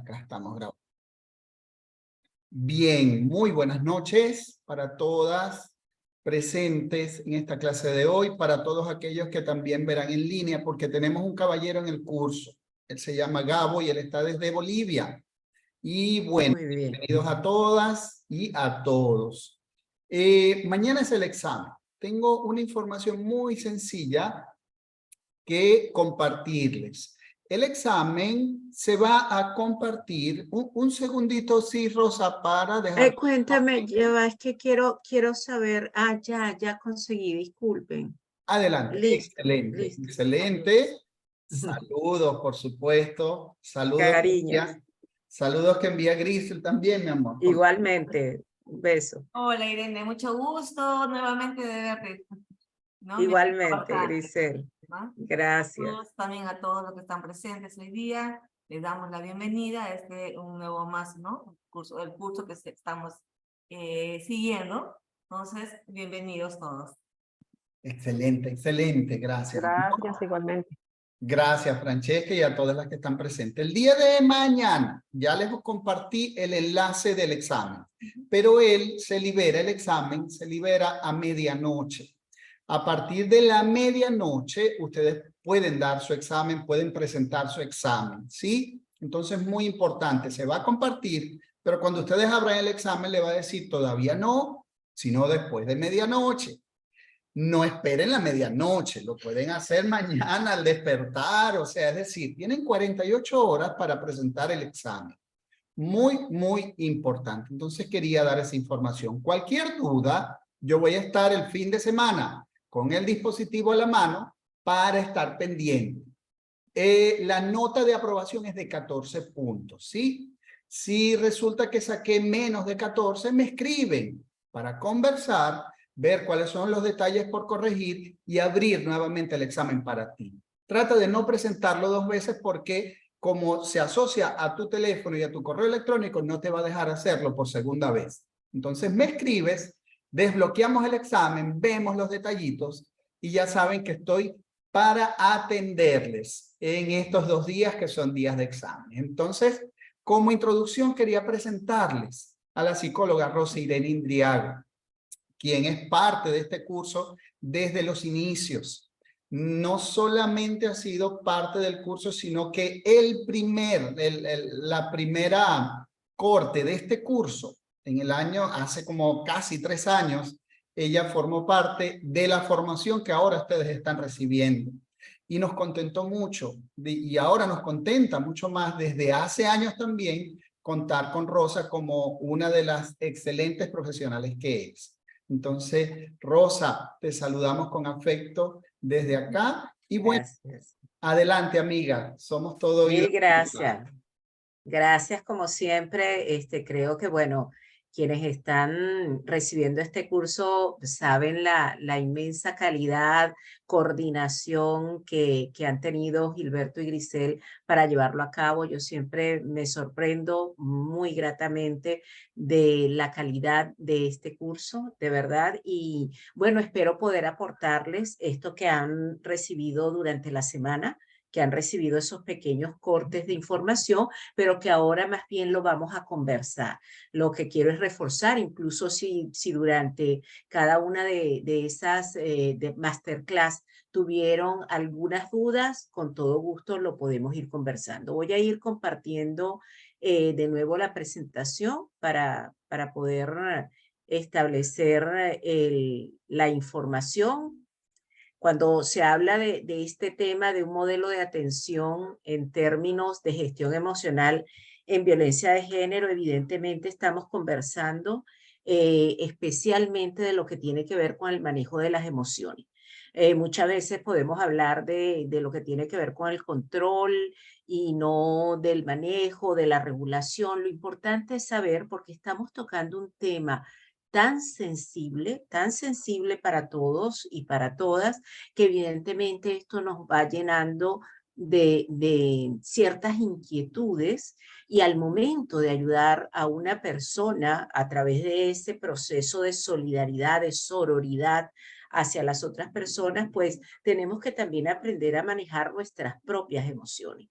Acá estamos grabando. Bien, muy buenas noches para todas presentes en esta clase de hoy, para todos aquellos que también verán en línea, porque tenemos un caballero en el curso. Él se llama Gabo y él está desde Bolivia. Y bueno, bienvenidos a todas y a todos. Mañana es el examen. Tengo una información muy sencilla que compartirles. El examen se va a compartir. Un segundito, sí, Rosa, para dejar. Cuéntame, lleva, es que quiero saber. Ya conseguí, disculpen. Adelante. Listo, Excelente, listo. excelente. Saludos, por supuesto. Saludos. Cariños. Saludos que envía Grisel también, mi amor. Igualmente, un beso. Hola Irene, mucho gusto nuevamente de verte. ¿no? Igualmente, Grisel. ¿no? Gracias. También a todos los que están presentes hoy día, les damos la bienvenida a un nuevo más, ¿no? El curso que estamos siguiendo. Entonces, bienvenidos todos. Excelente, excelente, gracias. Gracias, igualmente. Gracias, Francesca, y a todas las que están presentes. El día de mañana ya les compartí el enlace del examen, pero el examen se libera a medianoche. A partir de la medianoche, ustedes pueden dar su examen, pueden presentar su examen, ¿sí? Entonces, muy importante, se va a compartir, pero cuando ustedes abran el examen, le va a decir todavía no, sino después de medianoche. No esperen la medianoche, lo pueden hacer mañana al despertar, o sea, es decir, tienen 48 horas para presentar el examen. Muy, muy importante. Entonces quería dar esa información. Cualquier duda, yo voy a estar el fin de semana con el dispositivo a la mano para estar pendiente. La nota de aprobación es de 14 puntos, ¿sí? Si resulta que saqué menos de 14, me escriben para conversar, ver cuáles son los detalles por corregir y abrir nuevamente el examen para ti. Trata de no presentarlo 2 veces porque como se asocia a tu teléfono y a tu correo electrónico, no te va a dejar hacerlo por segunda vez. Entonces me escribes, desbloqueamos el examen, vemos los detallitos y ya saben que estoy para atenderles en estos 2 días que son días de examen. Entonces, como introducción quería presentarles a la psicóloga Rosa Irene Indriago, quien es parte de este curso desde los inicios. No solamente ha sido parte del curso, sino que la primera corte de este curso, en el año, hace como casi 3 años, ella formó parte de la formación que ahora ustedes están recibiendo. Y nos contentó mucho, y ahora nos contenta mucho más desde hace años también, contar con Rosa como una de las excelentes profesionales que es. Entonces, Rosa, te saludamos con afecto desde acá. Y bueno, Gracias. Adelante, amiga. Somos todos. Mil gracias. Gracias, como siempre. Creo que, bueno, quienes están recibiendo este curso saben la inmensa calidad, coordinación que han tenido Gilberto y Grisel para llevarlo a cabo. Yo siempre me sorprendo muy gratamente de la calidad de este curso, de verdad. Y bueno, espero poder aportarles esto que han recibido durante la semana, que han recibido esos pequeños cortes de información, pero que ahora más bien lo vamos a conversar. Lo que quiero es reforzar, incluso si durante cada una de esas de masterclass tuvieron algunas dudas, con todo gusto lo podemos ir conversando. Voy a ir compartiendo de nuevo la presentación para poder establecer la información. Cuando se habla de este tema de un modelo de atención en términos de gestión emocional en violencia de género, evidentemente estamos conversando especialmente de lo que tiene que ver con el manejo de las emociones. Muchas veces podemos hablar de lo que tiene que ver con el control y no del manejo, de la regulación. Lo importante es saber, porque estamos tocando un tema tan sensible para todos y para todas, que evidentemente esto nos va llenando de ciertas inquietudes, y al momento de ayudar a una persona a través de ese proceso de solidaridad, de sororidad hacia las otras personas, pues tenemos que también aprender a manejar nuestras propias emociones.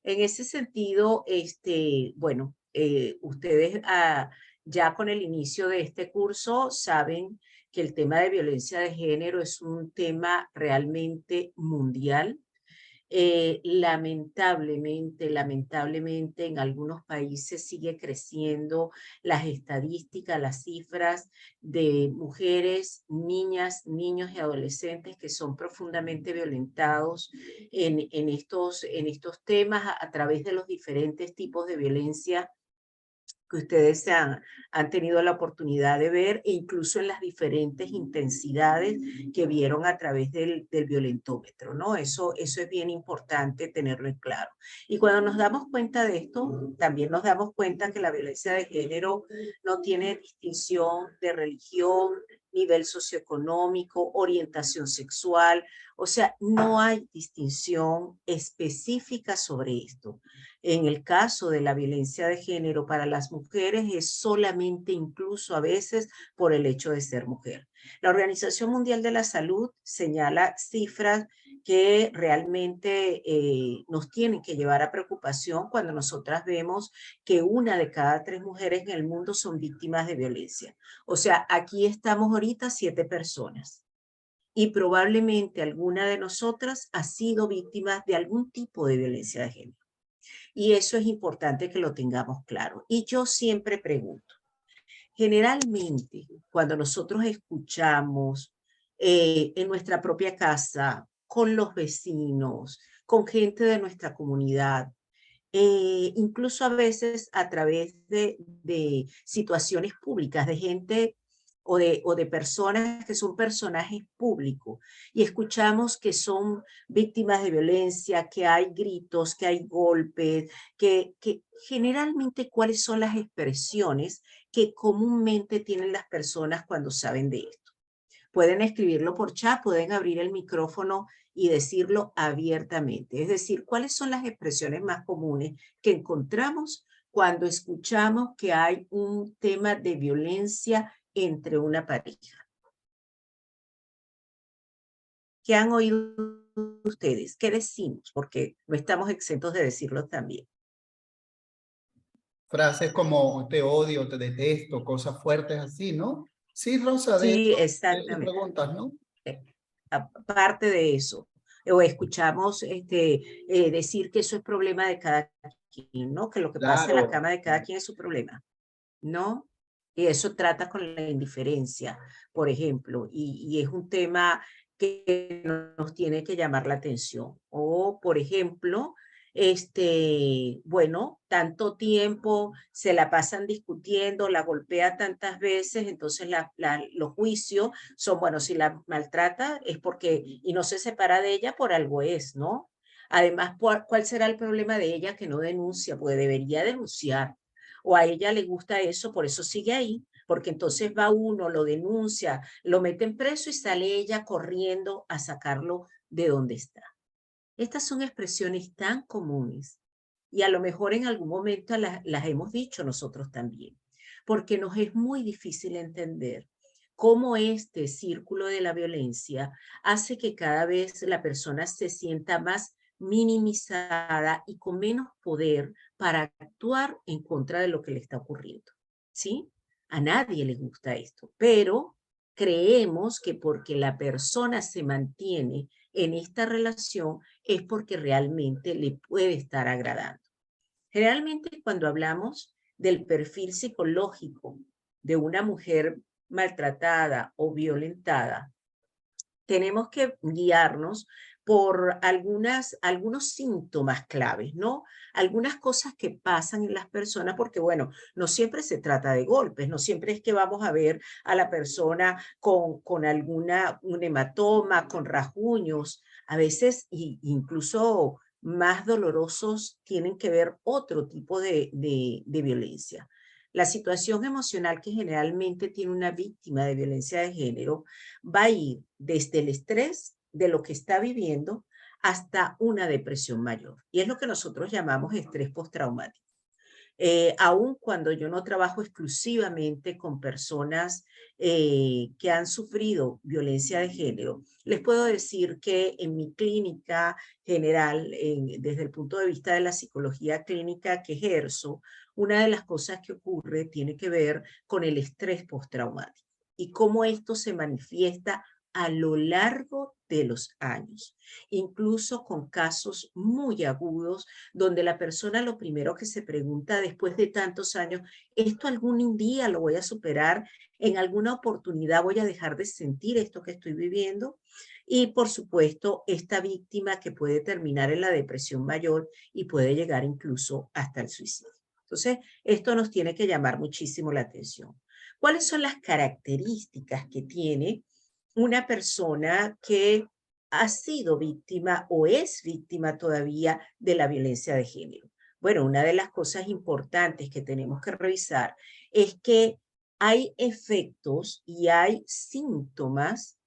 En ese sentido, bueno, ustedes ya con el inicio de este curso saben que el tema de violencia de género es un tema realmente mundial. Lamentablemente en algunos países sigue creciendo las estadísticas, las cifras de mujeres, niñas, niños y adolescentes que son profundamente violentados en estos temas a través de los diferentes tipos de violencia que ustedes han tenido la oportunidad de ver, e incluso en las diferentes intensidades que vieron a través del violentómetro, ¿no? Eso es bien importante tenerlo en claro. Y cuando nos damos cuenta de esto, también nos damos cuenta que la violencia de género no tiene distinción de religión, nivel socioeconómico, orientación sexual, o sea, no hay distinción específica sobre esto. En el caso de la violencia de género para las mujeres es solamente incluso a veces por el hecho de ser mujer. La Organización Mundial de la Salud señala cifras que realmente nos tienen que llevar a preocupación cuando nosotras vemos que 1 de cada 3 mujeres en el mundo son víctimas de violencia. O sea, aquí estamos ahorita 7 personas y probablemente alguna de nosotras ha sido víctima de algún tipo de violencia de género. Y eso es importante que lo tengamos claro. Y yo siempre pregunto, generalmente cuando nosotros escuchamos en nuestra propia casa, con los vecinos, con gente de nuestra comunidad, incluso a veces a través de situaciones públicas, de gente o de personas que son personajes públicos, y escuchamos que son víctimas de violencia, que hay gritos, que hay golpes, que generalmente cuáles son las expresiones que comúnmente tienen las personas cuando saben de esto. Pueden escribirlo por chat, pueden abrir el micrófono y decirlo abiertamente. Es decir, ¿cuáles son las expresiones más comunes que encontramos cuando escuchamos que hay un tema de violencia entre una pareja? ¿Qué han oído ustedes? ¿Qué decimos? Porque no estamos exentos de decirlo también. Frases como te odio, te detesto, cosas fuertes así, ¿no? Sí, Rosa, Sí, de eso exactamente. preguntas, ¿no? Aparte de eso, o escuchamos decir que eso es problema de cada quien, ¿no? Que lo que pasa en la Claro. cama de cada quien es su problema, ¿no? Y eso trata con la indiferencia, por ejemplo, y es un tema que nos tiene que llamar la atención. O, por ejemplo, bueno, tanto tiempo se la pasan discutiendo, la golpea tantas veces, entonces los juicios son, bueno, si la maltrata es porque, y no se separa de ella, por algo es, ¿no? Además, ¿cuál será el problema de ella que no denuncia? Pues debería denunciar. O a ella le gusta eso, por eso sigue ahí, porque entonces va uno, lo denuncia, lo meten preso y sale ella corriendo a sacarlo de donde está. Estas son expresiones tan comunes y a lo mejor en algún momento las hemos dicho nosotros también, porque nos es muy difícil entender cómo este círculo de la violencia hace que cada vez la persona se sienta más minimizada y con menos poder para actuar en contra de lo que le está ocurriendo. ¿Sí? A nadie le gusta esto, pero creemos que porque la persona se mantiene en esta relación es porque realmente le puede estar agradando. Generalmente cuando hablamos del perfil psicológico de una mujer maltratada o violentada, tenemos que guiarnos por algunos síntomas claves, ¿no? Algunas cosas que pasan en las personas, porque bueno, no siempre se trata de golpes, no siempre es que vamos a ver a la persona con un hematoma, con rasguños, a veces incluso más dolorosos tienen que ver otro tipo de violencia. La situación emocional que generalmente tiene una víctima de violencia de género va a ir desde el estrés de lo que está viviendo hasta una depresión mayor. Y es lo que nosotros llamamos estrés postraumático. Aun cuando yo no trabajo exclusivamente con personas que han sufrido violencia de género, les puedo decir que en mi clínica general, desde el punto de vista de la psicología clínica que ejerzo, una de las cosas que ocurre tiene que ver con el estrés postraumático y cómo esto se manifiesta a lo largo de los años, incluso con casos muy agudos donde la persona lo primero que se pregunta después de tantos años, ¿esto algún día lo voy a superar? ¿En alguna oportunidad voy a dejar de sentir esto que estoy viviendo? Y por supuesto, esta víctima que puede terminar en la depresión mayor y puede llegar incluso hasta el suicidio. Entonces, esto nos tiene que llamar muchísimo la atención. ¿Cuáles son las características que tiene una persona que ha sido víctima o es víctima todavía de la violencia de género? Bueno, una de las cosas importantes que tenemos que revisar es que hay efectos y hay síntomas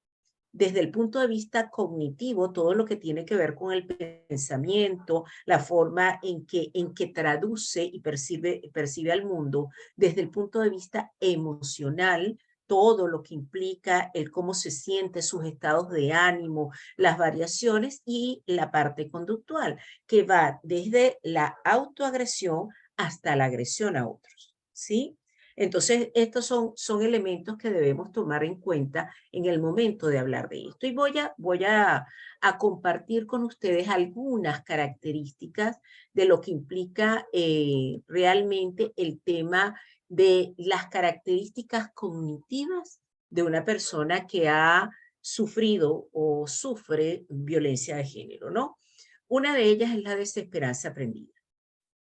desde el punto de vista cognitivo, todo lo que tiene que ver con el pensamiento, la forma en que traduce y percibe al mundo, desde el punto de vista emocional, todo lo que implica el cómo se siente, sus estados de ánimo, las variaciones y la parte conductual, que va desde la autoagresión hasta la agresión a otros, ¿sí? Entonces, estos son elementos que debemos tomar en cuenta en el momento de hablar de esto. Y voy a compartir con ustedes algunas características de lo que implica realmente el tema de las características cognitivas de una persona que ha sufrido o sufre violencia de género, ¿no? Una de ellas es la desesperanza aprendida.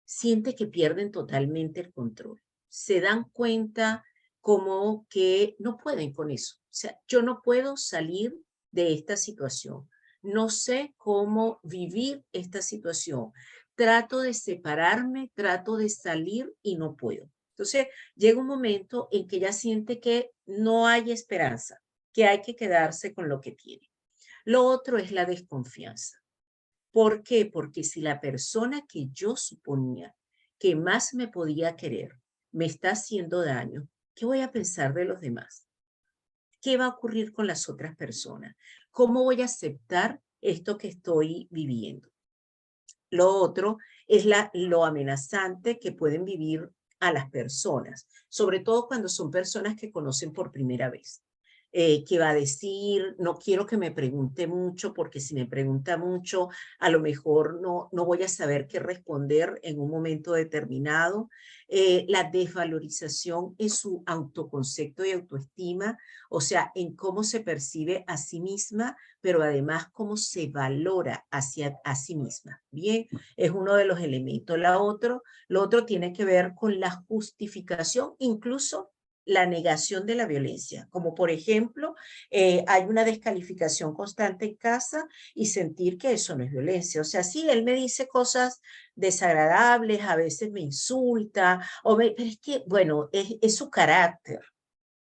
Siente que pierden totalmente el control. Se dan cuenta como que no pueden con eso. O sea, yo no puedo salir de esta situación. No sé cómo vivir esta situación. Trato de separarme, trato de salir y no puedo. Entonces, llega un momento en que ya siente que no hay esperanza, que hay que quedarse con lo que tiene. Lo otro es la desconfianza. ¿Por qué? Porque si la persona que yo suponía que más me podía querer me está haciendo daño, ¿qué voy a pensar de los demás? ¿Qué va a ocurrir con las otras personas? ¿Cómo voy a aceptar esto que estoy viviendo? Lo otro es lo amenazante que pueden vivir a las personas, sobre todo cuando son personas que conocen por primera vez. ¿Qué va a decir? No quiero que me pregunte mucho, porque si me pregunta mucho, a lo mejor no voy a saber qué responder en un momento determinado. La desvalorización en su autoconcepto y autoestima, o sea, en cómo se percibe a sí misma, pero además cómo se valora hacia a sí misma. Bien, es uno de los elementos. Lo otro tiene que ver con la justificación, incluso la negación de la violencia, como por ejemplo, hay una descalificación constante en casa y sentir que eso no es violencia. O sea, sí, él me dice cosas desagradables, a veces me insulta, pero es que, bueno, es su carácter,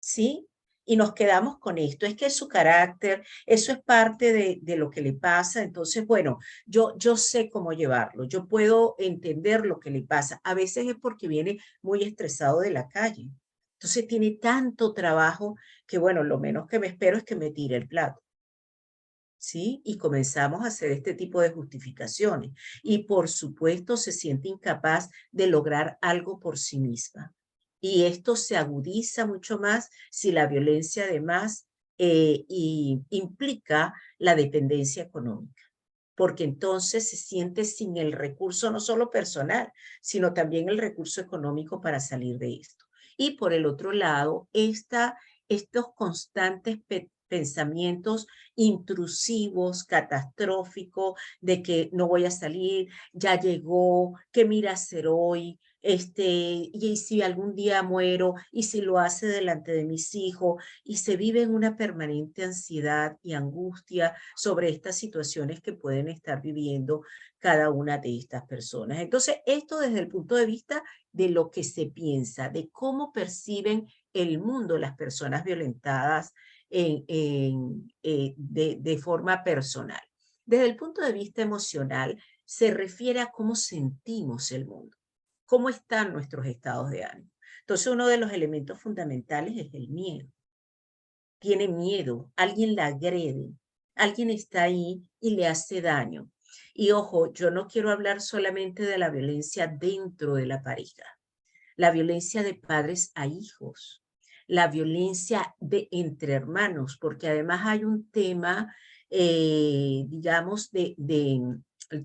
¿sí? Y nos quedamos con esto, es que es su carácter, eso es parte de lo que le pasa, entonces, bueno, yo sé cómo llevarlo, yo puedo entender lo que le pasa, a veces es porque viene muy estresado de la calle, entonces tiene tanto trabajo que, bueno, lo menos que me espero es que me tire el plato, ¿sí? Y comenzamos a hacer este tipo de justificaciones, y por supuesto se siente incapaz de lograr algo por sí misma. Y esto se agudiza mucho más si la violencia además implica la dependencia económica, porque entonces se siente sin el recurso no solo personal, sino también el recurso económico para salir de esto. Y por el otro lado, estos constantes pensamientos intrusivos, catastróficos, de que no voy a salir, ya llegó, qué mira hacer hoy, y si algún día muero, y si lo hace delante de mis hijos, y se vive en una permanente ansiedad y angustia sobre estas situaciones que pueden estar viviendo cada una de estas personas. Entonces, esto desde el punto de vista de lo que se piensa, de cómo perciben el mundo las personas violentadas de forma personal. Desde el punto de vista emocional, se refiere a cómo sentimos el mundo. ¿Cómo están nuestros estados de ánimo? Entonces, uno de los elementos fundamentales es el miedo. Tiene miedo, alguien la agrede, alguien está ahí y le hace daño. Y ojo, yo no quiero hablar solamente de la violencia dentro de la pareja, la violencia de padres a hijos, la violencia entre hermanos, porque además hay un tema, digamos, de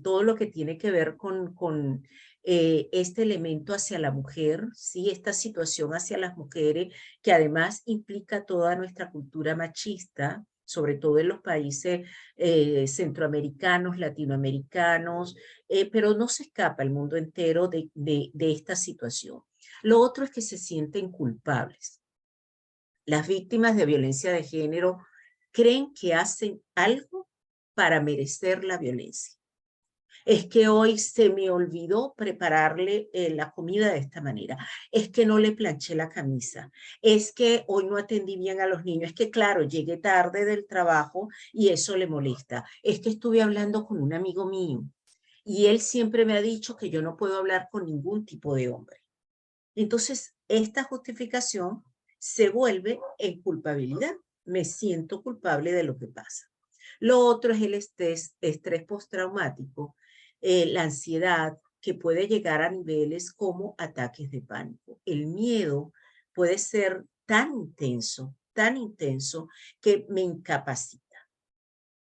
todo lo que tiene que ver con este elemento hacia la mujer, ¿sí? Esta situación hacia las mujeres, que además implica toda nuestra cultura machista, sobre todo en los países centroamericanos, latinoamericanos, pero no se escapa el mundo entero de esta situación. Lo otro es que se sienten culpables. Las víctimas de violencia de género creen que hacen algo para merecer la violencia. Es que hoy se me olvidó prepararle la comida de esta manera. Es que no le planché la camisa. Es que hoy no atendí bien a los niños. Es que, claro, llegué tarde del trabajo y eso le molesta. Es que estuve hablando con un amigo mío y él siempre me ha dicho que yo no puedo hablar con ningún tipo de hombre. Entonces, esta justificación se vuelve en culpabilidad. Me siento culpable de lo que pasa. Lo otro es el estrés postraumático, la ansiedad, que puede llegar a niveles como ataques de pánico. El miedo puede ser tan intenso, que me incapacita.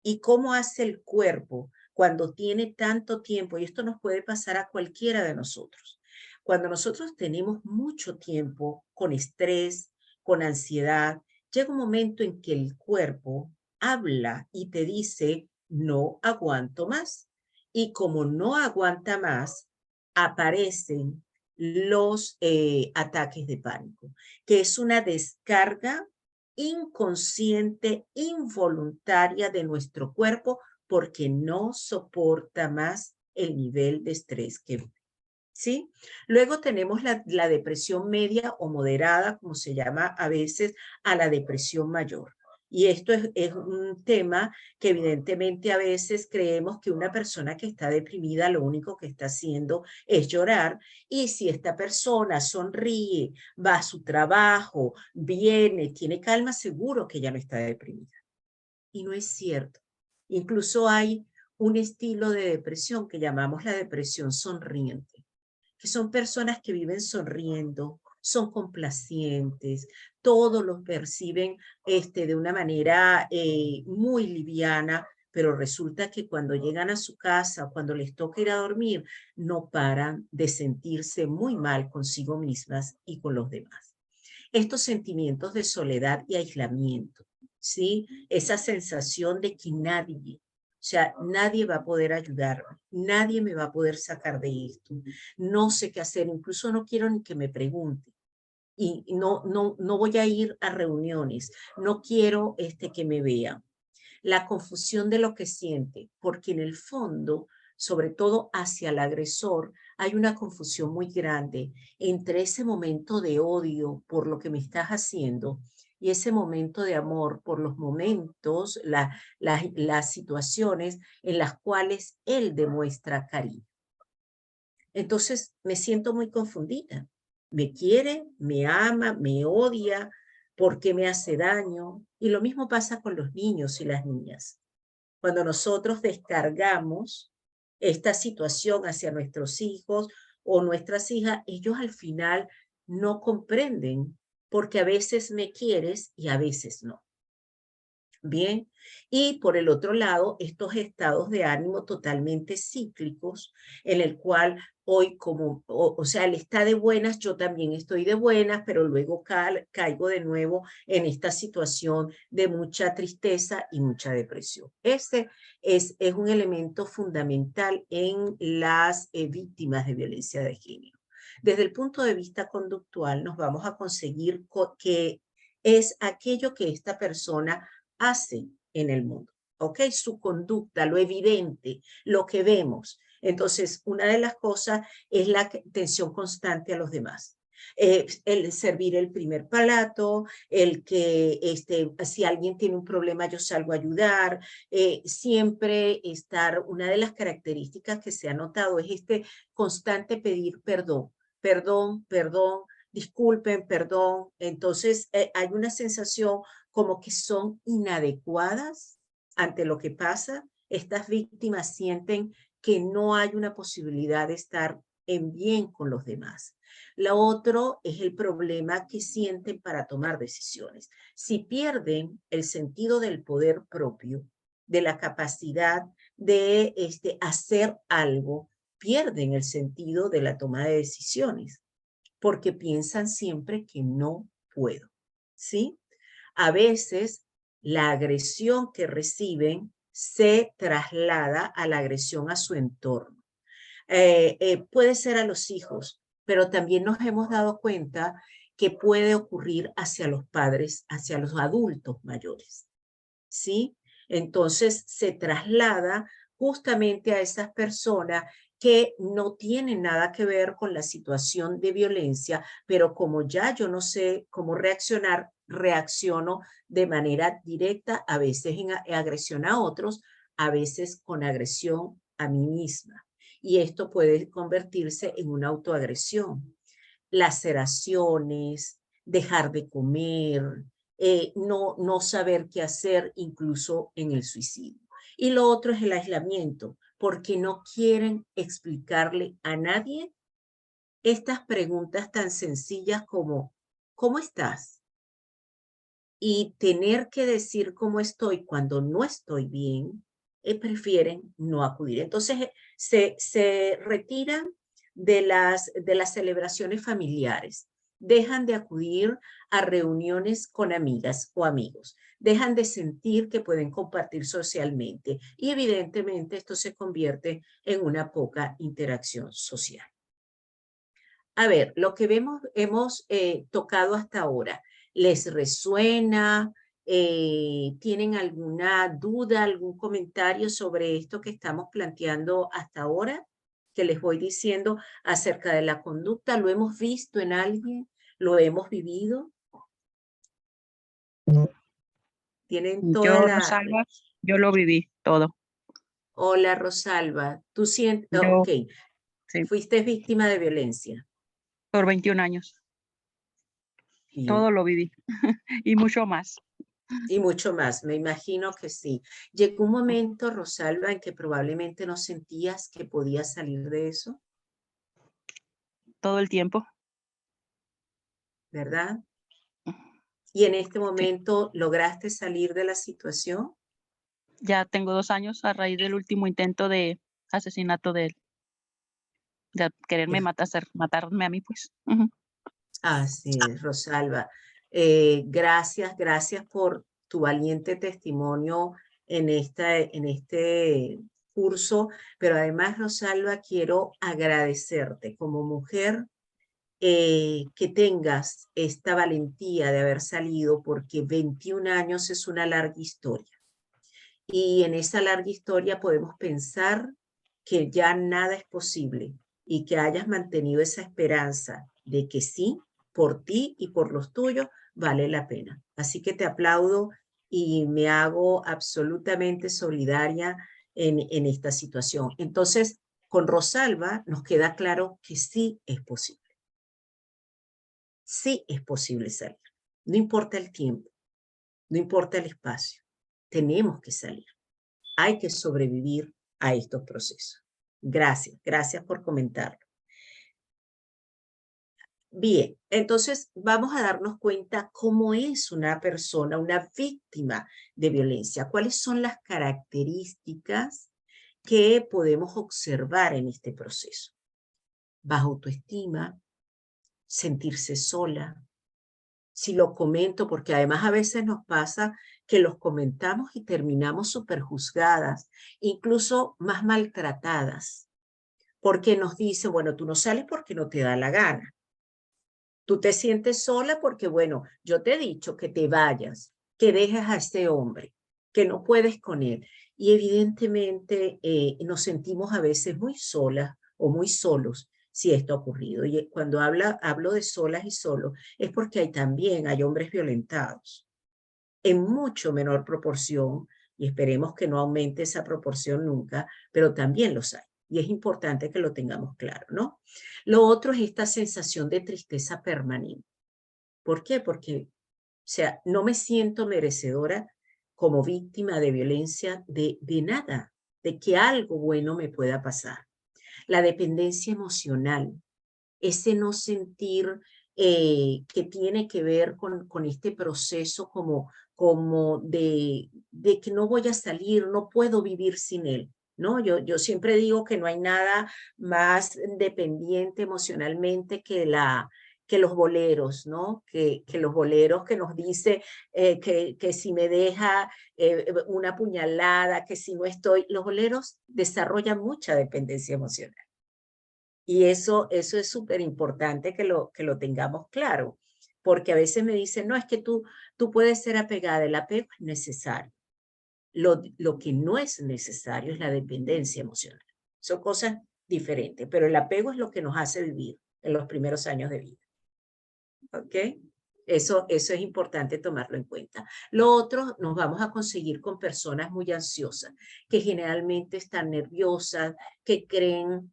¿Y cómo hace el cuerpo cuando tiene tanto tiempo? Y esto nos puede pasar a cualquiera de nosotros. Cuando nosotros tenemos mucho tiempo con estrés, con ansiedad, llega un momento en que el cuerpo habla y te dice, no aguanto más. Y como no aguanta más, aparecen los ataques de pánico, que es una descarga inconsciente, involuntaria de nuestro cuerpo, porque no soporta más el nivel de estrés que vive. ¿Sí? Luego tenemos la depresión media o moderada, como se llama a veces, a la depresión mayor. Y esto es un tema que evidentemente a veces creemos que una persona que está deprimida lo único que está haciendo es llorar, y si esta persona sonríe, va a su trabajo, viene, tiene calma, seguro que ya no está deprimida. Y no es cierto. Incluso hay un estilo de depresión que llamamos la depresión sonriente, que son personas que viven sonriendo, son complacientes, todos los perciben de una manera muy liviana, pero resulta que cuando llegan a su casa, cuando les toca ir a dormir, no paran de sentirse muy mal consigo mismas y con los demás. Estos sentimientos de soledad y aislamiento, ¿sí? Esa sensación de que nadie, o sea, nadie va a poder ayudarme, nadie me va a poder sacar de esto, no sé qué hacer, incluso no quiero ni que me pregunte. Y no voy a ir a reuniones, no quiero que me vean. La confusión de lo que siente, porque en el fondo, sobre todo hacia el agresor, hay una confusión muy grande entre ese momento de odio por lo que me estás haciendo y ese momento de amor por los momentos, las situaciones en las cuales él demuestra cariño. Entonces me siento muy confundida. Me quiere, me ama, me odia, ¿por qué me hace daño? Y lo mismo pasa con los niños y las niñas. Cuando nosotros descargamos esta situación hacia nuestros hijos o nuestras hijas, ellos al final no comprenden, porque a veces me quieres y a veces no. Bien, y por el otro lado, estos estados de ánimo totalmente cíclicos, en el cual hoy o sea, él está de buenas, yo también estoy de buenas, pero luego caigo de nuevo en esta situación de mucha tristeza y mucha depresión. Este es un elemento fundamental en las víctimas de violencia de género. Desde el punto de vista conductual, nos vamos a conseguir que es aquello que esta persona hace en el mundo, ¿ok? Su conducta, lo evidente, lo que vemos. Entonces, una de las cosas es la atención constante a los demás. El servir el primer plato, el que si alguien tiene un problema yo salgo a ayudar, siempre estar, una de las características que se ha notado es constante pedir perdón. perdón, perdón, disculpen, perdón. Entonces hay una sensación como que son inadecuadas ante lo que pasa. Estas víctimas sienten que no hay una posibilidad de estar en bien con los demás. Lo otro es el problema que sienten para tomar decisiones. Si pierden el sentido del poder propio, de la capacidad de hacer algo, pierden el sentido de la toma de decisiones, porque piensan siempre que no puedo, ¿sí? A veces la agresión que reciben se traslada a la agresión a su entorno. Puede ser a los hijos, pero también nos hemos dado cuenta que puede ocurrir hacia los padres, hacia los adultos mayores, ¿sí? Entonces se traslada justamente a esas personas que no tienen nada que ver con la situación de violencia, pero como ya yo no sé cómo reaccionar, reacciono de manera directa, a veces en agresión a otros, a veces con agresión a mí misma. Y esto puede convertirse en una autoagresión. Laceraciones, dejar de comer, no saber qué hacer, incluso en el suicidio. Y lo otro es el aislamiento, porque no quieren explicarle a nadie estas preguntas tan sencillas como, ¿cómo estás? Y tener que decir cómo estoy cuando no estoy bien, prefieren no acudir. Entonces se retiran de las celebraciones familiares, dejan de acudir a reuniones con amigas o amigos, dejan de sentir que pueden compartir socialmente y evidentemente esto se convierte en una poca interacción social. A ver, lo que hemos tocado hasta ahora, ¿les resuena? ¿Tienen alguna duda, algún comentario sobre esto que estamos planteando hasta ahora? Que les voy diciendo acerca de la conducta. ¿Lo hemos visto en alguien? ¿Lo hemos vivido? Tienen toda Yo, la... Rosalba, yo lo viví todo. Hola, Rosalba. Tú sientes... Yo, ok, sí, fuiste víctima de violencia. por 21 años, Bien. todo lo viví y mucho más. Y mucho más, me imagino que sí. Llegó un momento, Rosalba, en que probablemente no sentías que podías salir de eso, Todo el tiempo. ¿verdad? Y en este Sí. momento lograste salir de la situación. Ya tengo 2 años a raíz del último intento de asesinato de él, de quererme matarme a mí, pues. Ujú. Así es, Rosalba. Gracias por tu valiente testimonio en este curso, pero además, Rosalba, quiero agradecerte como mujer que tengas esta valentía de haber salido, porque 21 años es una larga historia. Y en esa larga historia podemos pensar que ya nada es posible y que hayas mantenido esa esperanza de que sí, por ti y por los tuyos, vale la pena. Así que te aplaudo y me hago absolutamente solidaria en esta situación. Entonces, con Rosalba nos queda claro que sí es posible. Sí es posible salir. No importa el tiempo, no importa el espacio. Tenemos que salir. Hay que sobrevivir a estos procesos. Gracias por comentarlo. Bien, entonces vamos a darnos cuenta cómo es una persona, una víctima de violencia. ¿Cuáles son las características que podemos observar en este proceso? Baja autoestima, sentirse sola. Si lo comento, porque además a veces nos pasa que los comentamos y terminamos superjuzgadas, incluso más maltratadas, porque nos dicen, bueno, tú no sales porque no te da la gana. Tú te sientes sola porque, bueno, yo te he dicho que te vayas, que dejes a ese hombre, que no puedes con él. Y evidentemente nos sentimos a veces muy solas o muy solos si esto ha ocurrido. Y cuando hablo de solas y solos es porque hay hombres violentados en mucho menor proporción, y esperemos que no aumente esa proporción nunca, pero también los hay. Y es importante que lo tengamos claro, ¿no? Lo otro es esta sensación de tristeza permanente. ¿Por qué? Porque, o sea, no me siento merecedora como víctima de violencia de nada, de que algo bueno me pueda pasar. La dependencia emocional, ese no sentir que tiene que ver con este proceso como de que no voy a salir, no puedo vivir sin él, ¿no? Yo siempre digo que no hay nada más dependiente emocionalmente que los boleros, ¿no? Que los boleros que nos dice que si me deja una puñalada, que si no estoy, los boleros desarrollan mucha dependencia emocional. Y eso es súper importante que lo tengamos claro, porque a veces me dicen, no, es que tú puedes ser apegada, el apego es necesario. Lo que no es necesario es la dependencia emocional. Son cosas diferentes, pero el apego es lo que nos hace vivir en los primeros años de vida. ¿Ok? Eso es importante tomarlo en cuenta. Lo otro, nos vamos a conseguir con personas muy ansiosas, que generalmente están nerviosas, que creen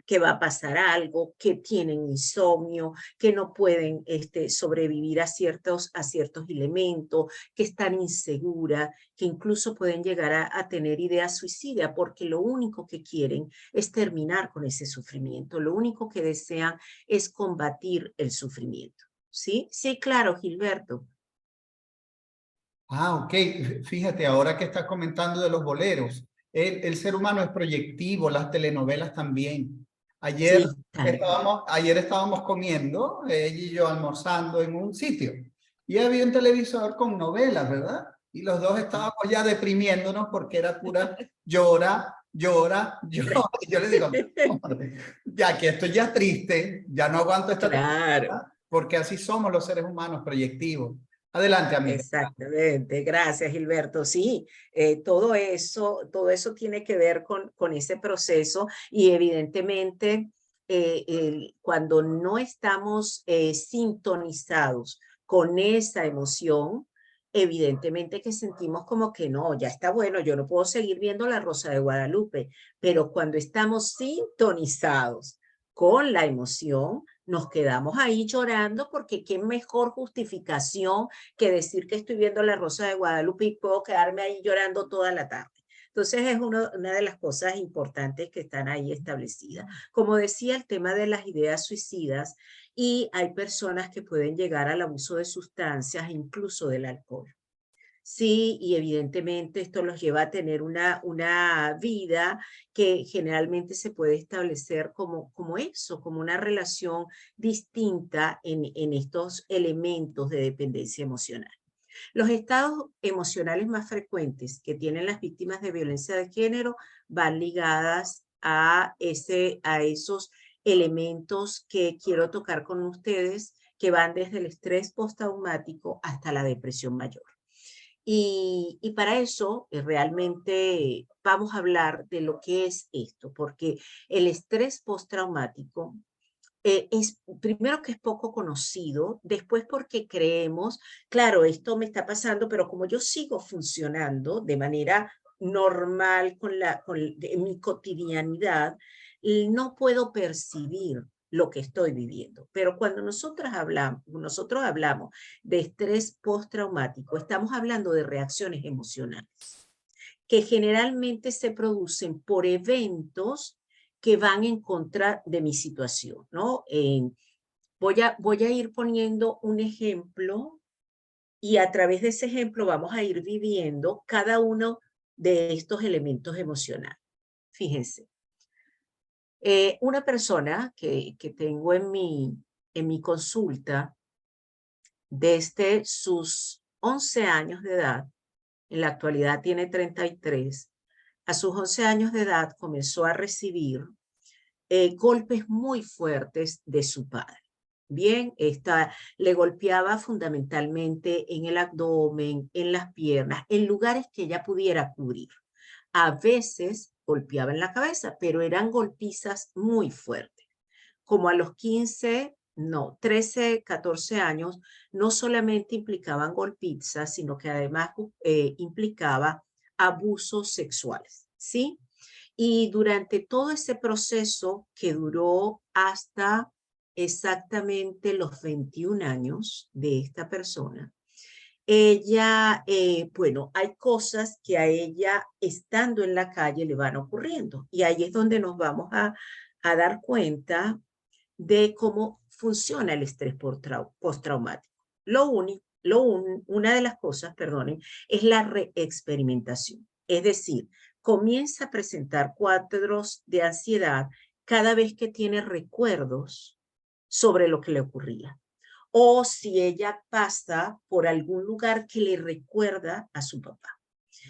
que va a pasar algo, que tienen insomnio, que no pueden sobrevivir a ciertos elementos, que están inseguras, que incluso pueden llegar a tener ideas suicidas, porque lo único que quieren es terminar con ese sufrimiento, lo único que desean es combatir el sufrimiento. ¿Sí? Sí, claro, Gilberto. Ah, ok. Fíjate, ahora que estás comentando de los boleros, el ser humano es proyectivo, las telenovelas también. Ayer Sí, también. ayer estábamos comiendo, ella y yo almorzando en un sitio, y había un televisor con novelas, ¿verdad? Y los dos estábamos ya deprimiéndonos porque era pura llora, llora, llora. Y yo le digo, "Hombre, ya que estoy ya triste, ya no aguanto esta Claro. temporada", porque así somos los seres humanos, proyectivos. Adelante, amiga. Exactamente, gracias Gilberto. Sí, todo eso tiene que ver con ese proceso y evidentemente cuando no estamos sintonizados con esa emoción, evidentemente que sentimos como que no, ya está bueno, yo no puedo seguir viendo La Rosa de Guadalupe, pero cuando estamos sintonizados con la emoción, nos quedamos ahí llorando porque qué mejor justificación que decir que estoy viendo La Rosa de Guadalupe y puedo quedarme ahí llorando toda la tarde. Entonces es una de las cosas importantes que están ahí establecidas. Como decía, el tema de las ideas suicidas y hay personas que pueden llegar al abuso de sustancias, incluso del alcohol. Sí, y evidentemente esto los lleva a tener una vida que generalmente se puede establecer como eso, como una relación distinta en estos elementos de dependencia emocional. Los estados emocionales más frecuentes que tienen las víctimas de violencia de género van ligadas a esos elementos que quiero tocar con ustedes, que van desde el estrés postraumático hasta la depresión mayor. Y para eso realmente vamos a hablar de lo que es esto, porque el estrés postraumático es primero que es poco conocido, después porque creemos, claro, esto me está pasando, pero como yo sigo funcionando de manera normal en mi cotidianidad, no puedo percibir lo que estoy viviendo. Pero cuando nosotros hablamos de estrés postraumático, estamos hablando de reacciones emocionales que generalmente se producen por eventos que van en contra de mi situación, ¿no? Voy a ir poniendo un ejemplo y a través de ese ejemplo vamos a ir viviendo cada uno de estos elementos emocionales. Fíjense, una persona que tengo en mi consulta desde sus 11 años de edad, en la actualidad tiene 33, a sus 11 años de edad comenzó a recibir golpes muy fuertes de su padre. Bien, le golpeaba fundamentalmente en el abdomen, en las piernas, en lugares que ella pudiera cubrir. A veces golpeaba en la cabeza, pero eran golpizas muy fuertes. Como a los 15, no, 13, 14 años, no solamente implicaban golpizas, sino que además implicaba abusos sexuales, ¿sí? Y durante todo ese proceso que duró hasta exactamente los 21 años de esta persona, ella, bueno, hay cosas que a ella estando en la calle le van ocurriendo. Y ahí es donde nos vamos a dar cuenta de cómo funciona el estrés postraumático. Una de las cosas, perdonen, es la reexperimentación. Es decir, comienza a presentar cuadros de ansiedad cada vez que tiene recuerdos sobre lo que le ocurría. O si ella pasa por algún lugar que le recuerda a su papá.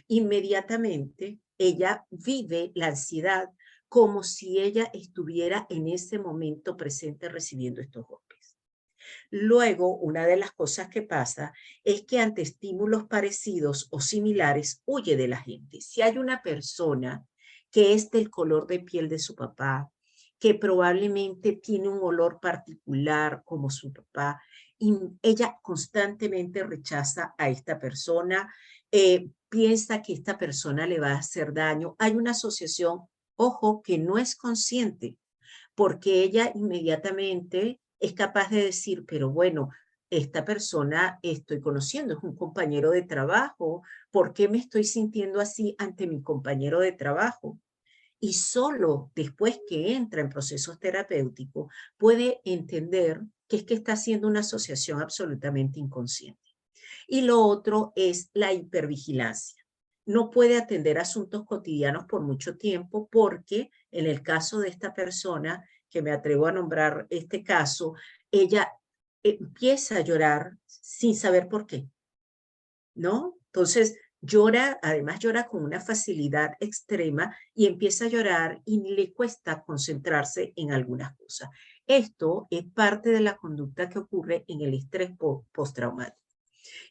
Inmediatamente ella vive la ansiedad como si ella estuviera en ese momento presente recibiendo estos golpes. Luego, una de las cosas que pasa es que ante estímulos parecidos o similares huye de la gente. Si hay una persona que es del color de piel de su papá, que probablemente tiene un olor particular como su papá, y ella constantemente rechaza a esta persona, piensa que esta persona le va a hacer daño. Hay una asociación, ojo, que no es consciente, porque ella inmediatamente es capaz de decir, pero bueno, esta persona estoy conociendo, es un compañero de trabajo, ¿por qué me estoy sintiendo así ante mi compañero de trabajo? Y solo después que entra en procesos terapéuticos puede entender que es que está haciendo una asociación absolutamente inconsciente. Y lo otro es la hipervigilancia. No puede atender asuntos cotidianos por mucho tiempo porque en el caso de esta persona, que me atrevo a nombrar este caso, ella empieza a llorar sin saber por qué, ¿no? Entonces llora, además llora con una facilidad extrema y empieza a llorar y le cuesta concentrarse en algunas cosas. Esto es parte de la conducta que ocurre en el estrés postraumático.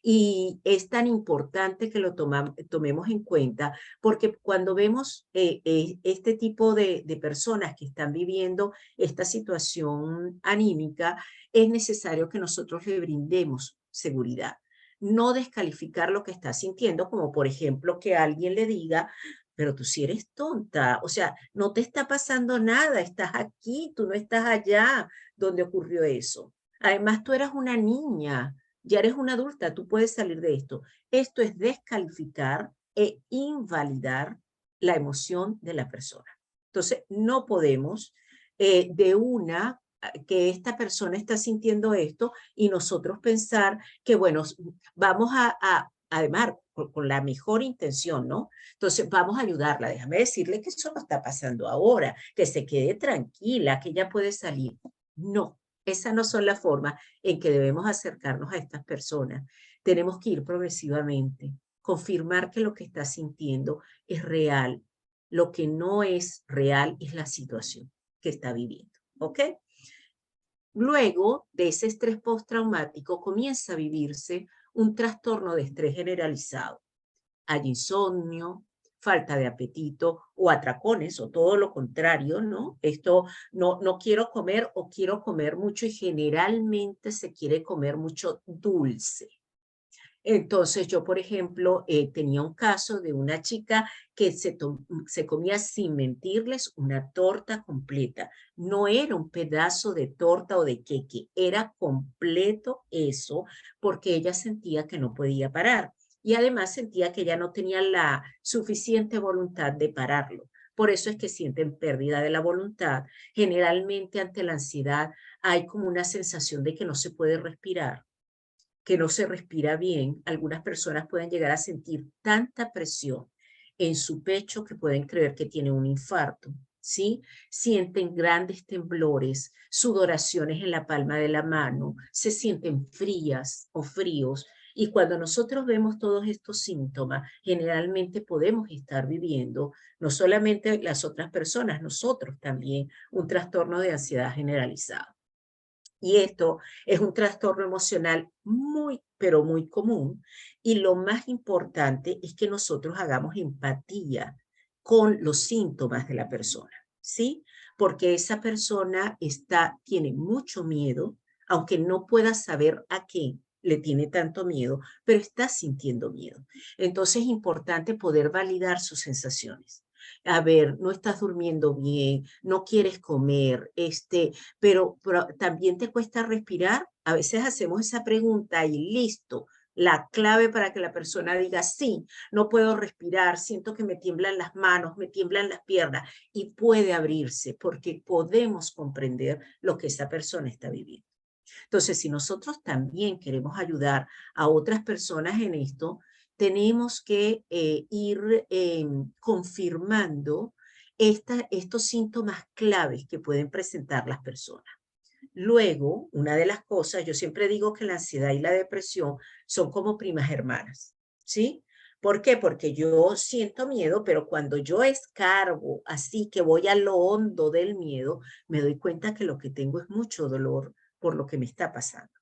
Y es tan importante que lo tomemos en cuenta porque cuando vemos este tipo de personas que están viviendo esta situación anímica, es necesario que nosotros le brindemos seguridad. No descalificar lo que está sintiendo, como por ejemplo que alguien le diga, pero tú sí eres tonta, o sea, no te está pasando nada, estás aquí, tú no estás allá donde ocurrió eso. Además, tú eras una niña, ya eres una adulta, tú puedes salir de esto. Esto es descalificar e invalidar la emoción de la persona. Entonces, no podemos que esta persona está sintiendo esto y nosotros pensar que, bueno, vamos además, con la mejor intención, ¿no? Entonces, vamos a ayudarla. Déjame decirle que eso no está pasando ahora, que se quede tranquila, que ella puede salir. No, esas no son las formas en que debemos acercarnos a estas personas. Tenemos que ir progresivamente, confirmar que lo que está sintiendo es real. Lo que no es real es la situación que está viviendo, ¿ok? Luego de ese estrés postraumático comienza a vivirse un trastorno de estrés generalizado. Hay insomnio, falta de apetito o atracones o todo lo contrario, ¿no? Esto no quiero comer o quiero comer mucho y generalmente se quiere comer mucho dulce. Entonces yo, por ejemplo, tenía un caso de una chica que se comía, sin mentirles, una torta completa. No era un pedazo de torta o de queque, era completo eso, porque ella sentía que no podía parar. Y además sentía que ella no tenía la suficiente voluntad de pararlo. Por eso es que sienten pérdida de la voluntad. Generalmente ante la ansiedad hay como una sensación de que no se puede respirar, que no se respira bien. Algunas personas pueden llegar a sentir tanta presión en su pecho que pueden creer que tienen un infarto, ¿sí? Sienten grandes temblores, sudoraciones en la palma de la mano, se sienten frías o fríos. Y cuando nosotros vemos todos estos síntomas, generalmente podemos estar viviendo, no solamente las otras personas, nosotros también, un trastorno de ansiedad generalizado. Y esto es un trastorno emocional muy, pero muy común. Y lo más importante es que nosotros hagamos empatía con los síntomas de la persona, ¿sí? Porque esa persona tiene mucho miedo, aunque no pueda saber a qué le tiene tanto miedo, pero está sintiendo miedo. Entonces es importante poder validar sus sensaciones. a ver, no estás durmiendo bien, no quieres comer, pero también te cuesta respirar. A veces hacemos esa pregunta y listo, la clave para que la persona diga, sí, no puedo respirar, siento que me tiemblan las manos, me tiemblan las piernas, y puede abrirse porque podemos comprender lo que esa persona está viviendo. Entonces, si nosotros también queremos ayudar a otras personas en esto, tenemos que ir confirmando estos síntomas claves que pueden presentar las personas. Luego, una de las cosas, yo siempre digo que la ansiedad y la depresión son como primas hermanas, ¿sí? ¿Por qué? Porque yo siento miedo, pero cuando yo escarbo, así que voy a lo hondo del miedo, me doy cuenta que lo que tengo es mucho dolor por lo que me está pasando.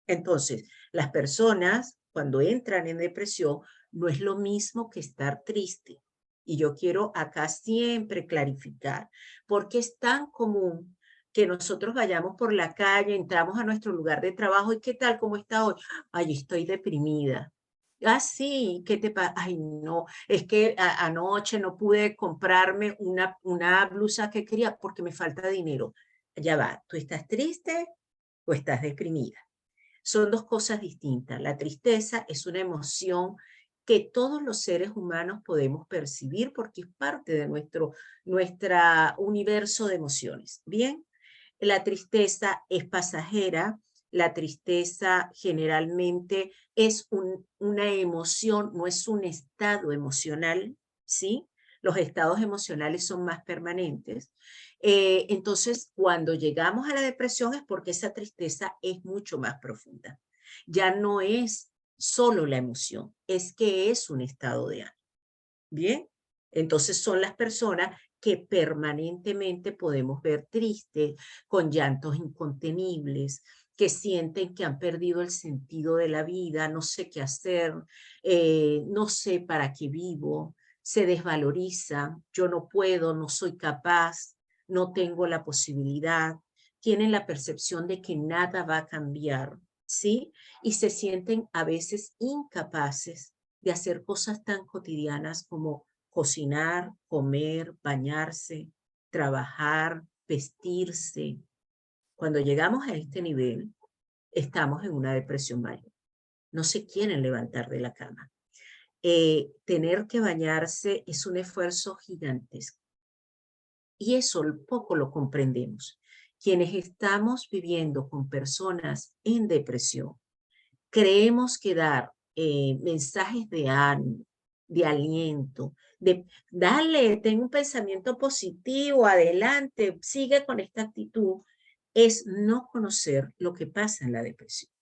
Entonces, las personas cuando entran en depresión no es lo mismo que estar triste. Y yo quiero acá siempre clarificar, porque es tan común que nosotros vayamos por la calle, entramos a nuestro lugar de trabajo y ¿qué tal? ¿Cómo está hoy? Ay, estoy deprimida. Ah, sí, ¿qué te pasa? Ay, no, es que anoche no pude comprarme una blusa que quería porque me falta dinero. Ya va, ¿tú estás triste o estás deprimida? Son dos cosas distintas. La tristeza es una emoción que todos los seres humanos podemos percibir porque es parte de nuestro universo de emociones. Bien, la tristeza es pasajera, la tristeza generalmente es una emoción, no es un estado emocional, ¿sí? Los estados emocionales son más permanentes. Entonces, cuando llegamos a la depresión es porque esa tristeza es mucho más profunda. Ya no es solo la emoción, es que es un estado de ánimo. Bien, entonces son las personas que permanentemente podemos ver tristes, con llantos incontenibles, que sienten que han perdido el sentido de la vida, no sé qué hacer, no sé para qué vivo, se desvaloriza, yo no puedo, no soy capaz, no tengo la posibilidad, tienen la percepción de que nada va a cambiar, ¿sí? Y se sienten a veces incapaces de hacer cosas tan cotidianas como cocinar, comer, bañarse, trabajar, vestirse. Cuando llegamos a este nivel, estamos en una depresión mayor. No se quieren levantar de la cama. Tener que bañarse es un esfuerzo gigantesco. Y eso poco lo comprendemos. Quienes estamos viviendo con personas en depresión, creemos que dar mensajes de ánimo, de aliento, de dale, ten un pensamiento positivo, adelante, sigue con esta actitud, es no conocer lo que pasa en la depresión.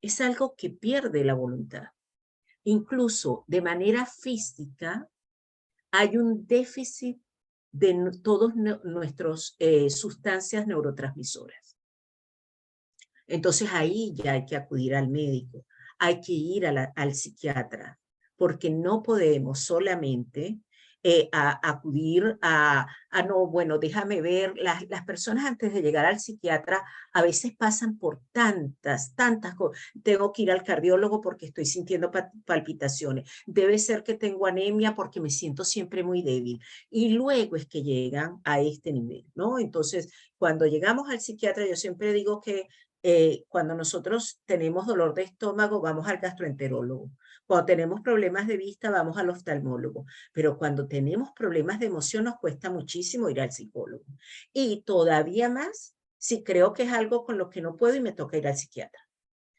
Es algo que pierde la voluntad. Incluso de manera física hay un déficit de todas nuestras sustancias neurotransmisoras. Entonces ahí ya hay que acudir al médico, hay que ir al psiquiatra, porque no podemos solamente acudir no, bueno, déjame ver, las personas antes de llegar al psiquiatra a veces pasan por tantas cosas. Tengo que ir al cardiólogo porque estoy sintiendo palpitaciones, debe ser que tengo anemia porque me siento siempre muy débil. Y luego es que llegan a este nivel, ¿no? Entonces, cuando llegamos al psiquiatra, yo siempre digo que cuando nosotros tenemos dolor de estómago, vamos al gastroenterólogo. Cuando tenemos problemas de vista, vamos al oftalmólogo. Pero cuando tenemos problemas de emoción, nos cuesta muchísimo ir al psicólogo. Y todavía más si creo que es algo con lo que no puedo y me toca ir al psiquiatra.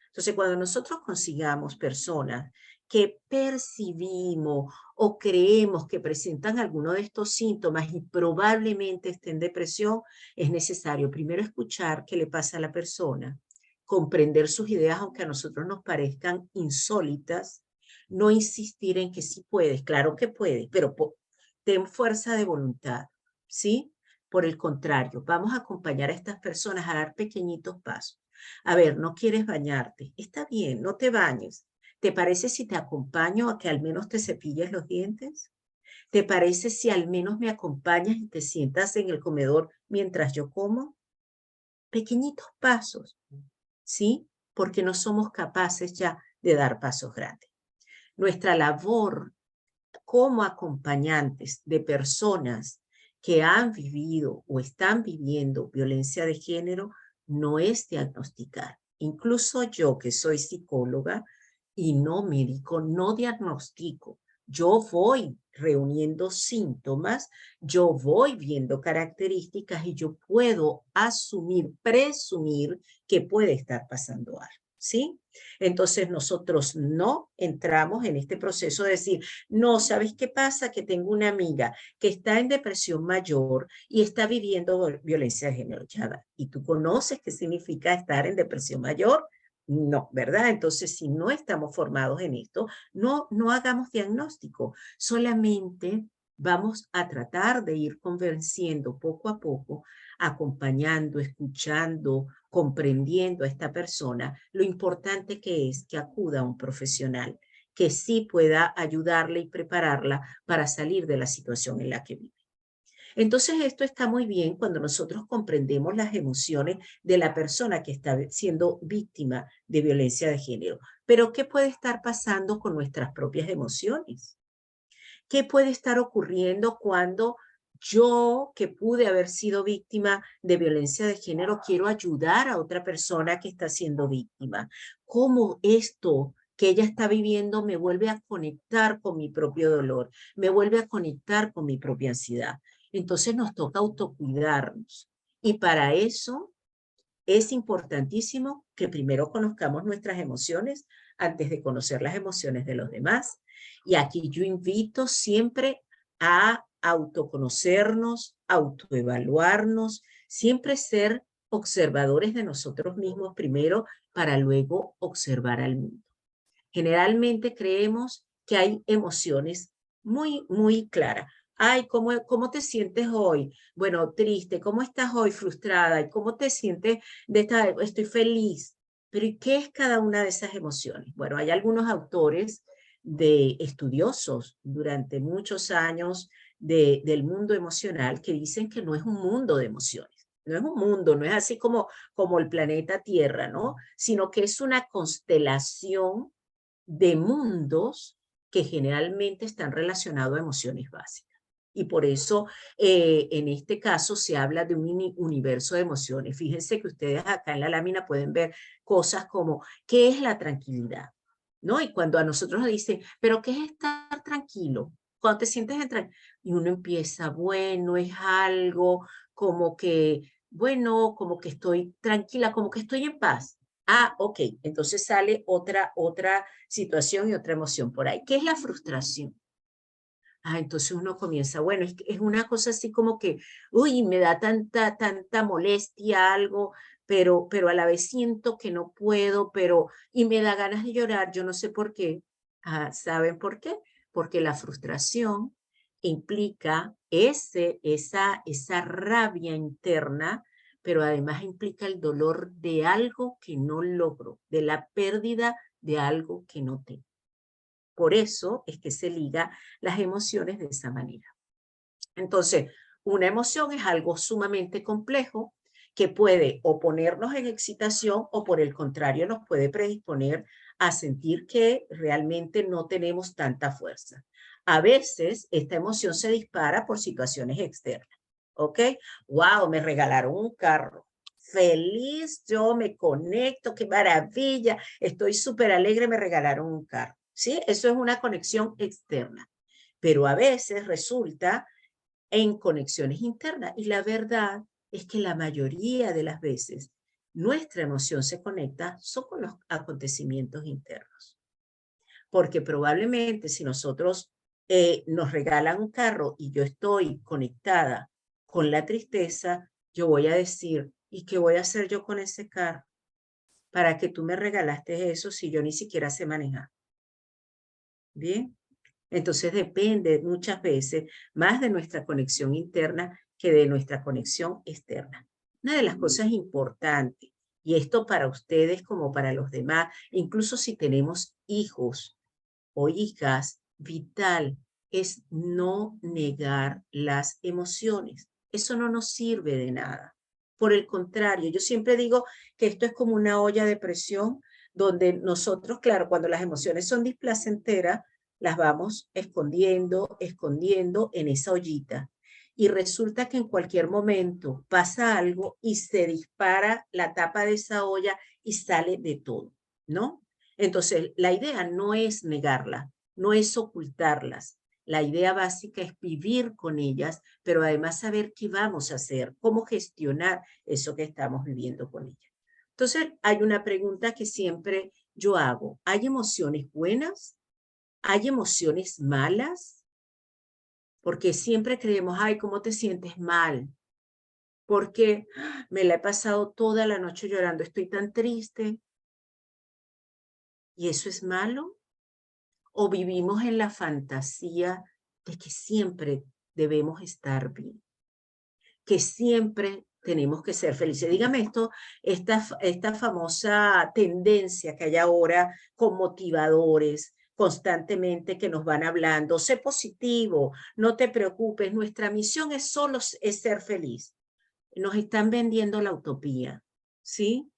Entonces, cuando nosotros consigamos personas que percibimos o creemos que presentan alguno de estos síntomas y probablemente estén en depresión, es necesario primero escuchar qué le pasa a la persona, comprender sus ideas aunque a nosotros nos parezcan insólitas, no insistir en que sí puedes, claro que puedes, pero ten fuerza de voluntad, ¿sí? Por el contrario, vamos a acompañar a estas personas a dar pequeñitos pasos. A ver, no quieres bañarte, está bien, no te bañes. ¿Te parece si te acompaño a que al menos te cepilles los dientes? ¿Te parece si al menos me acompañas y te sientas en el comedor mientras yo como? Pequeñitos pasos, ¿sí? Porque no somos capaces ya de dar pasos grandes. Nuestra labor como acompañantes de personas que han vivido o están viviendo violencia de género no es diagnosticar. Incluso yo, que soy psicóloga y no médico, no diagnostico. Yo voy reuniendo síntomas, yo voy viendo características y yo puedo asumir, presumir que puede estar pasando algo, ¿sí? Entonces nosotros no entramos en este proceso de decir, no, ¿sabes qué pasa? Que tengo una amiga que está en depresión mayor y está viviendo violencia de género. ¿Y tú conoces qué significa estar en depresión mayor? No, ¿verdad? Entonces, si no estamos formados en esto, no hagamos diagnóstico, solamente vamos a tratar de ir convenciendo poco a poco, acompañando, escuchando, comprendiendo a esta persona, lo importante que es que acuda a un profesional que sí pueda ayudarle y prepararla para salir de la situación en la que vive. Entonces, esto está muy bien cuando nosotros comprendemos las emociones de la persona que está siendo víctima de violencia de género. Pero, ¿qué puede estar pasando con nuestras propias emociones? ¿Qué puede estar ocurriendo cuando yo, que pude haber sido víctima de violencia de género, quiero ayudar a otra persona que está siendo víctima? ¿Cómo esto que ella está viviendo me vuelve a conectar con mi propio dolor, me vuelve a conectar con mi propia ansiedad? Entonces nos toca autocuidarnos. Y para eso es importantísimo que primero conozcamos nuestras emociones antes de conocer las emociones de los demás. Y aquí yo invito siempre a autoconocernos, autoevaluarnos, siempre ser observadores de nosotros mismos primero para luego observar al mundo. Generalmente creemos que hay emociones muy claras. Ay, ¿cómo te sientes hoy? Bueno, triste. ¿Cómo estás hoy? Frustrada. ¿Y cómo te sientes de esta? Estoy feliz. Pero ¿y qué es cada una de esas emociones? Bueno, hay algunos autores de estudiosos durante muchos años del mundo emocional que dicen que no es un mundo de emociones. No es un mundo, no es así como el planeta Tierra, ¿no? Sino que es una constelación de mundos que generalmente están relacionados a emociones básicas. Y por eso, en este caso, se habla de un universo de emociones. Fíjense que ustedes acá en la lámina pueden ver cosas como, ¿qué es la tranquilidad? ¿No? Y cuando a nosotros nos dicen, ¿pero qué es estar tranquilo? Cuando te sientes y uno empieza, bueno, es algo como que, bueno, como que estoy tranquila, como que estoy en paz. Ah, ok, entonces sale otra situación y otra emoción por ahí. ¿Qué es la frustración? Ah, entonces uno comienza, bueno, es una cosa así como que, uy, me da tanta molestia algo, pero a la vez siento que no puedo, y me da ganas de llorar, yo no sé por qué. Ah, ¿saben por qué? Porque la frustración implica esa rabia interna, pero además implica el dolor de algo que no logro, de la pérdida de algo que no tengo. Por eso es que se liga las emociones de esa manera. Entonces, una emoción es algo sumamente complejo que puede o ponernos en excitación o por el contrario nos puede predisponer a sentir que realmente no tenemos tanta fuerza. A veces esta emoción se dispara por situaciones externas. ¿Ok? ¡Wow! Me regalaron un carro. Feliz, yo me conecto, qué maravilla, estoy súper alegre, me regalaron un carro. ¿Sí? Eso es una conexión externa. Pero a veces resulta en conexiones internas. Y la verdad es que la mayoría de las veces nuestra emoción se conecta son con los acontecimientos internos. Porque probablemente si nosotros nos regalan un carro y yo estoy conectada con la tristeza, yo voy a decir, ¿y qué voy a hacer yo con ese carro? ¿Para que tú me regalaste eso si yo ni siquiera sé manejar? Bien. Entonces depende muchas veces más de nuestra conexión interna que de nuestra conexión externa. Una de las cosas importantes, y esto para ustedes como para los demás, incluso si tenemos hijos o hijas, vital es no negar las emociones. Eso no nos sirve de nada. Por el contrario, yo siempre digo que esto es como una olla de presión donde nosotros, claro, cuando las emociones son displacenteras, las vamos escondiendo, escondiendo en esa ollita. Y resulta que en cualquier momento pasa algo y se dispara la tapa de esa olla y sale de todo, ¿no? Entonces, la idea no es negarla, no es ocultarlas. La idea básica es vivir con ellas, pero además saber qué vamos a hacer, cómo gestionar eso que estamos viviendo con ellas. Entonces, hay una pregunta que siempre yo hago. ¿Hay emociones buenas? ¿Hay emociones malas? Porque siempre creemos, ay, ¿cómo te sientes mal? Porque me la he pasado toda la noche llorando, estoy tan triste. ¿Y eso es malo? ¿O vivimos en la fantasía de que siempre debemos estar bien? Que siempre tenemos que ser felices. Dígame esto, esta famosa tendencia que hay ahora con motivadores constantemente que nos van hablando, sé positivo, no te preocupes, nuestra misión es solo es ser feliz. Nos están vendiendo la utopía, ¿sí?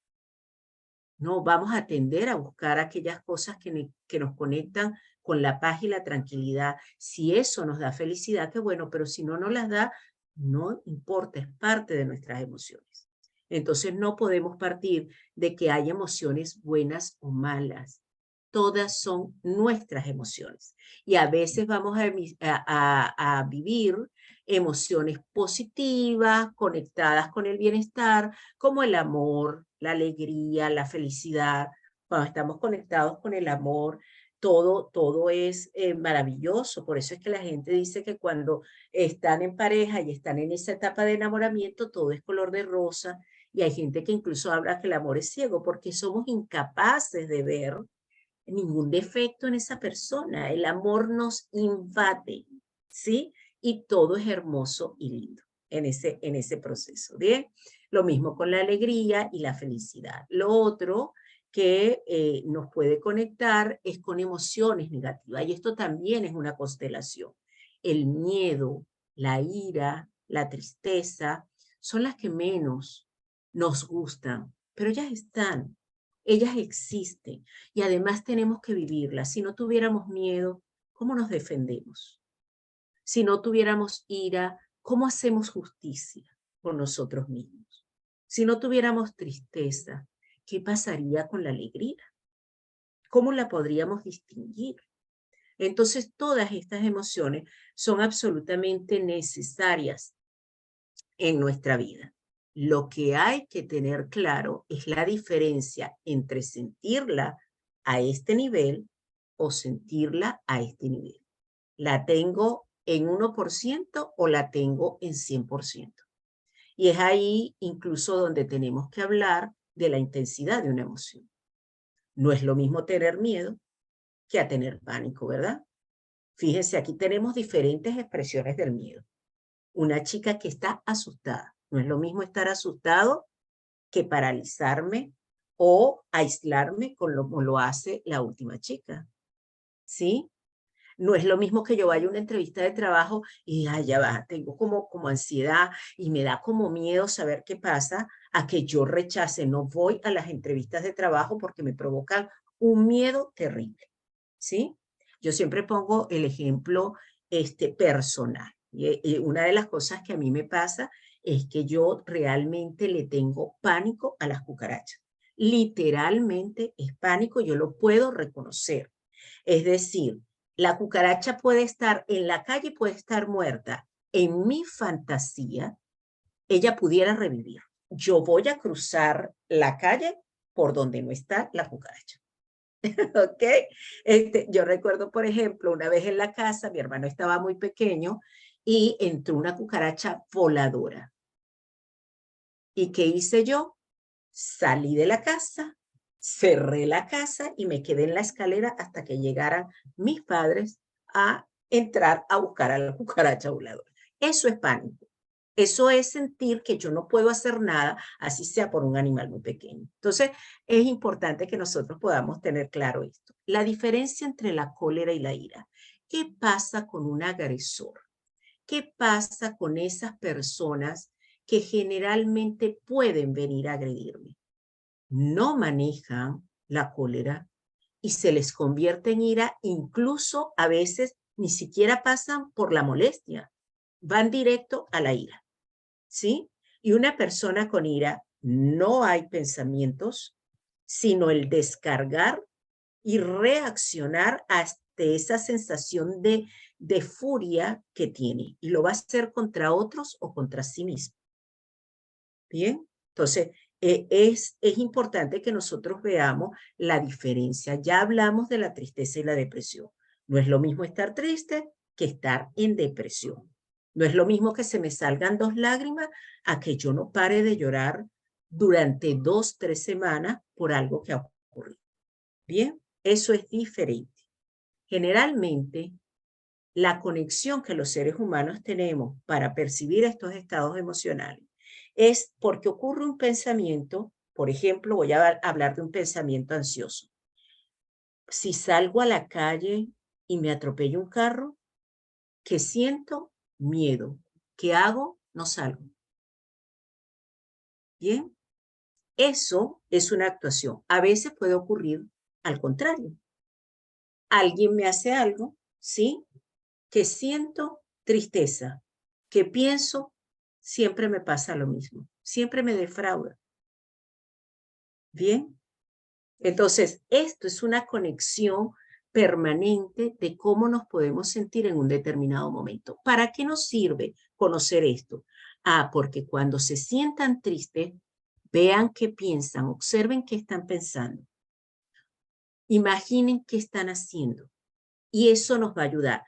No, vamos a tender a buscar aquellas cosas que nos conectan con la paz y la tranquilidad. Si eso nos da felicidad, qué bueno, pero si no nos las da, no importa, es parte de nuestras emociones. Entonces no podemos partir de que hay emociones buenas o malas. Todas son nuestras emociones. Y a veces vamos a vivir emociones positivas, conectadas con el bienestar, como el amor, la alegría, la felicidad. Cuando estamos conectados con el amor, todo es maravilloso. Por eso es que la gente dice que cuando están en pareja y están en esa etapa de enamoramiento, todo es color de rosa. Y hay gente que incluso habla que el amor es ciego porque somos incapaces de ver ningún defecto en esa persona. El amor nos invade, ¿sí? Y todo es hermoso y lindo en ese proceso. Bien, lo mismo con la alegría y la felicidad. Lo otro que nos puede conectar es con emociones negativas, y esto también es una constelación. El miedo, la ira, la tristeza son las que menos nos gustan, pero ellas existen y además tenemos que vivirlas. Si no tuviéramos miedo, ¿cómo nos defendemos? Si no tuviéramos ira, ¿cómo hacemos justicia por nosotros mismos? Si no tuviéramos tristeza, ¿qué pasaría con la alegría? ¿Cómo la podríamos distinguir? Entonces, todas estas emociones son absolutamente necesarias en nuestra vida. Lo que hay que tener claro es la diferencia entre sentirla a este nivel o sentirla a este nivel. ¿La tengo en 1% o la tengo en 100%? Y es ahí incluso donde tenemos que hablar de la intensidad de una emoción. No es lo mismo tener miedo que a tener pánico, ¿verdad? Fíjese, aquí tenemos diferentes expresiones del miedo. Una chica que está asustada. No es lo mismo estar asustado que paralizarme o aislarme como lo hace la última chica. ¿Sí? No es lo mismo que yo vaya a una entrevista de trabajo y ya va, tengo como ansiedad y me da como miedo saber qué pasa, a que yo rechace, no voy a las entrevistas de trabajo porque me provocan un miedo terrible. ¿Sí? Yo siempre pongo el ejemplo personal. Y una de las cosas que a mí me pasa es que yo realmente le tengo pánico a las cucarachas. Literalmente es pánico, yo lo puedo reconocer. Es decir, la cucaracha puede estar en la calle, puede estar muerta. En mi fantasía, ella pudiera revivir. Yo voy a cruzar la calle por donde no está la cucaracha. ¿Ok? Yo recuerdo, por ejemplo, una vez en la casa, mi hermano estaba muy pequeño y entró una cucaracha voladora. ¿Y qué hice yo? Salí de la casa, cerré la casa y me quedé en la escalera hasta que llegaran mis padres a entrar a buscar a la cucaracha voladora. Eso es pánico. Eso es sentir que yo no puedo hacer nada, así sea por un animal muy pequeño. Entonces, es importante que nosotros podamos tener claro esto. La diferencia entre la cólera y la ira. ¿Qué pasa con un agresor? ¿Qué pasa con esas personas que generalmente pueden venir a agredirme? No manejan la cólera, y se les convierte en ira, incluso a veces ni siquiera pasan por la molestia, van directo a la ira, ¿sí? Y una persona con ira no hay pensamientos, sino el descargar y reaccionar ante esa sensación de furia que tiene. Y lo va a hacer contra otros o contra sí mismo. Bien, entonces es importante que nosotros veamos la diferencia. Ya hablamos de la tristeza y la depresión. No es lo mismo estar triste que estar en depresión. No es lo mismo que se me salgan 2 lágrimas a que yo no pare de llorar durante 2, 3 semanas por algo que ha ocurrido. Bien, eso es diferente. Generalmente, la conexión que los seres humanos tenemos para percibir estos estados emocionales es porque ocurre un pensamiento. Por ejemplo, voy a hablar de un pensamiento ansioso. Si salgo a la calle y me atropella un carro, ¿qué siento? Miedo. ¿Qué hago? No salgo. Bien, eso es una actuación. A veces puede ocurrir al contrario. Alguien me hace algo, ¿sí? Que siento tristeza, que pienso, siempre me pasa lo mismo, siempre me defrauda. Bien, entonces esto es una conexión permanente de cómo nos podemos sentir en un determinado momento. ¿Para qué nos sirve conocer esto? Porque cuando se sientan tristes, vean qué piensan, observen qué están pensando, imaginen qué están haciendo. Y eso nos va a ayudar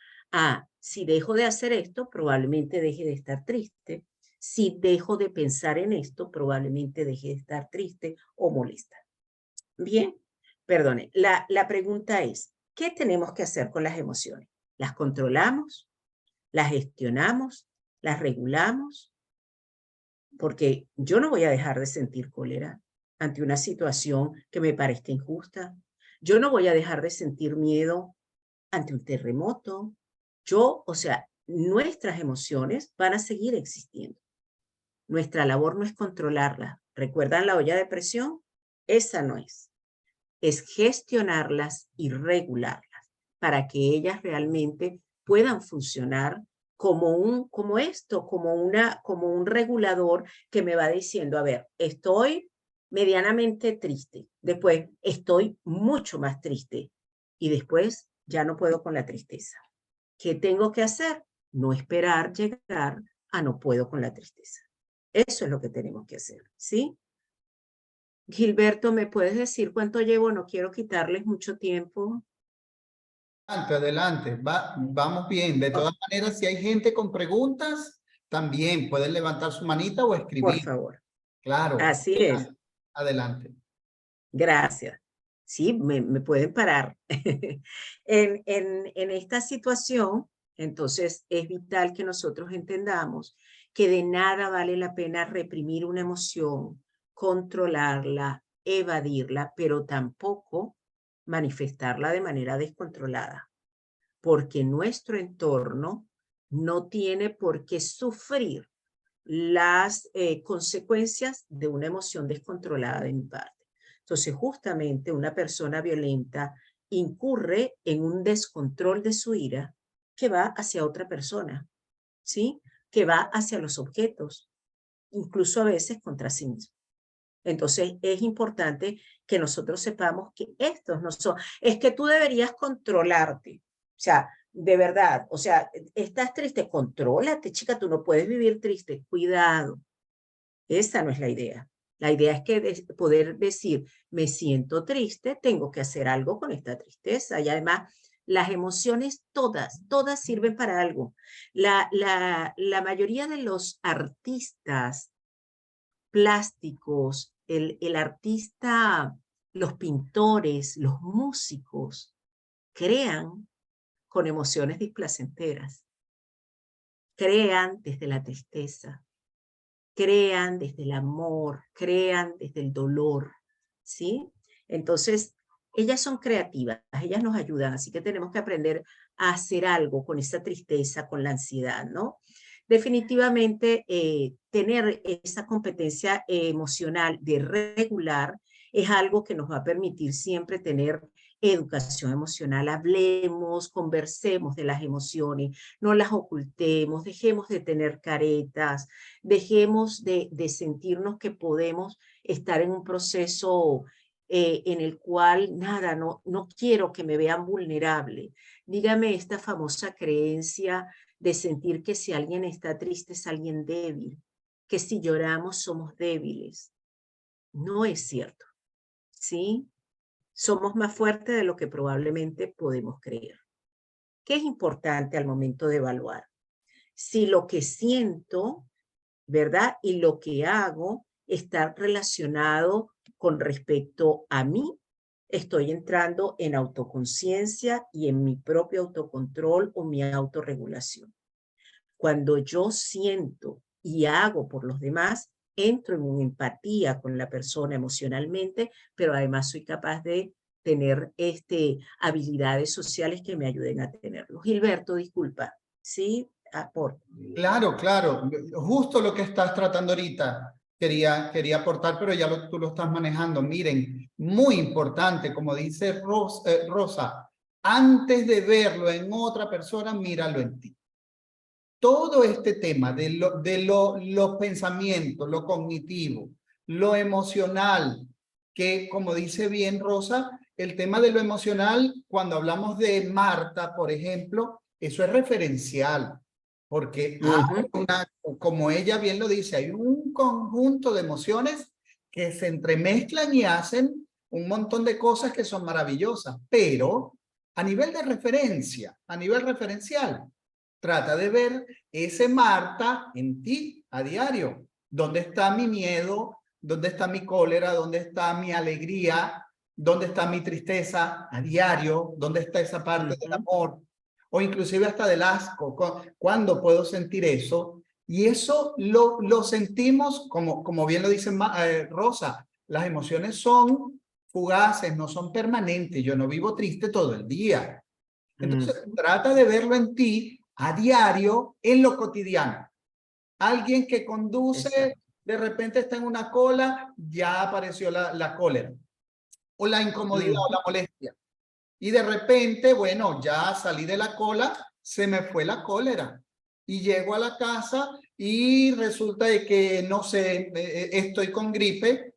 si dejo de hacer esto, probablemente deje de estar triste. Si dejo de pensar en esto, probablemente deje de estar triste o molesta. Bien, perdone. La pregunta es, ¿qué tenemos que hacer con las emociones? ¿Las controlamos? ¿Las gestionamos? ¿Las regulamos? Porque yo no voy a dejar de sentir cólera ante una situación que me parezca injusta. Yo no voy a dejar de sentir miedo ante un terremoto. O sea, nuestras emociones van a seguir existiendo. Nuestra labor no es controlarlas. ¿Recuerdan la olla de presión? Esa no es. Es gestionarlas y regularlas para que ellas realmente puedan funcionar como un regulador que me va diciendo, a ver, estoy medianamente triste, después estoy mucho más triste y después ya no puedo con la tristeza. ¿Qué tengo que hacer? No esperar llegar a no puedo con la tristeza. Eso es lo que tenemos que hacer, ¿sí? Gilberto, ¿me puedes decir cuánto llevo? No quiero quitarles mucho tiempo. Adelante, vamos bien. De todas maneras, si hay gente con preguntas, también pueden levantar su manita o Por escribir. favor. Claro. Así es. Adelante. Gracias. Sí, me pueden parar. En esta situación, entonces, es vital que nosotros entendamos que de nada vale la pena reprimir una emoción, controlarla, evadirla, pero tampoco manifestarla de manera descontrolada, porque nuestro entorno no tiene por qué sufrir las consecuencias de una emoción descontrolada de mi parte. Entonces, justamente una persona violenta incurre en un descontrol de su ira que va hacia otra persona, ¿sí? Que va hacia los objetos, incluso a veces contra sí mismo. Entonces, es importante que nosotros sepamos que estos no son, es que tú deberías controlarte. O sea, de verdad, o sea, estás triste, contrólate, chica, tú no puedes vivir triste, cuidado. Esa no es la idea. La idea es que poder decir, me siento triste, tengo que hacer algo con esta tristeza. Y además, las emociones todas sirven para algo. La mayoría de los artistas plásticos, el artista, los pintores, los músicos, crean con emociones displacenteras. Crean desde la tristeza, crean desde el amor, crean desde el dolor, ¿sí? Entonces, ellas son creativas, ellas nos ayudan, así que tenemos que aprender a hacer algo con esa tristeza, con la ansiedad, ¿no? Definitivamente, tener esa competencia emocional de regular es algo que nos va a permitir siempre tener educación emocional. Hablemos, conversemos de las emociones, no las ocultemos, dejemos de tener caretas, dejemos de sentirnos que podemos estar en un proceso en el cual, nada, no quiero que me vean vulnerable. Dígame esta famosa creencia de sentir que si alguien está triste es alguien débil, que si lloramos somos débiles. No es cierto, ¿sí? Somos más fuertes de lo que probablemente podemos creer. ¿Qué es importante al momento de evaluar? Si lo que siento, ¿verdad? Y lo que hago está relacionado con respecto a mí, estoy entrando en autoconciencia y en mi propio autocontrol o mi autorregulación. Cuando yo siento y hago por los demás, entro en una empatía con la persona emocionalmente, pero además soy capaz de tener habilidades sociales que me ayuden a tenerlo. Gilberto, disculpa, ¿sí? Aporte. Claro, claro, justo lo que estás tratando ahorita. Quería aportar, pero ya tú lo estás manejando. Miren, muy importante, como dice Rosa, antes de verlo en otra persona, míralo en ti. Todo este tema de los pensamientos, lo cognitivo, lo emocional, que como dice bien Rosa, el tema de lo emocional, cuando hablamos de Marta, por ejemplo, eso es referencial, porque hay como ella bien lo dice, hay un conjunto de emociones que se entremezclan y hacen un montón de cosas que son maravillosas, pero a nivel de referencia, a nivel referencial, trata de ver ese Marta en ti a diario. ¿Dónde está mi miedo? ¿Dónde está mi cólera? ¿Dónde está mi alegría? ¿Dónde está mi tristeza a diario? ¿Dónde está esa parte del amor? O inclusive hasta del asco. ¿Cuándo puedo sentir eso? Y eso lo sentimos, como bien lo dice Rosa, las emociones son fugaces, no son permanentes. Yo no vivo triste todo el día. Entonces, trata de verlo en ti a diario, en lo cotidiano. Alguien que conduce, Exacto. de repente está en una cola, ya apareció la cólera, o la incomodidad o la molestia. Y de repente, bueno, ya salí de la cola, se me fue la cólera. Y llego a la casa y resulta de que, no sé, estoy con gripe.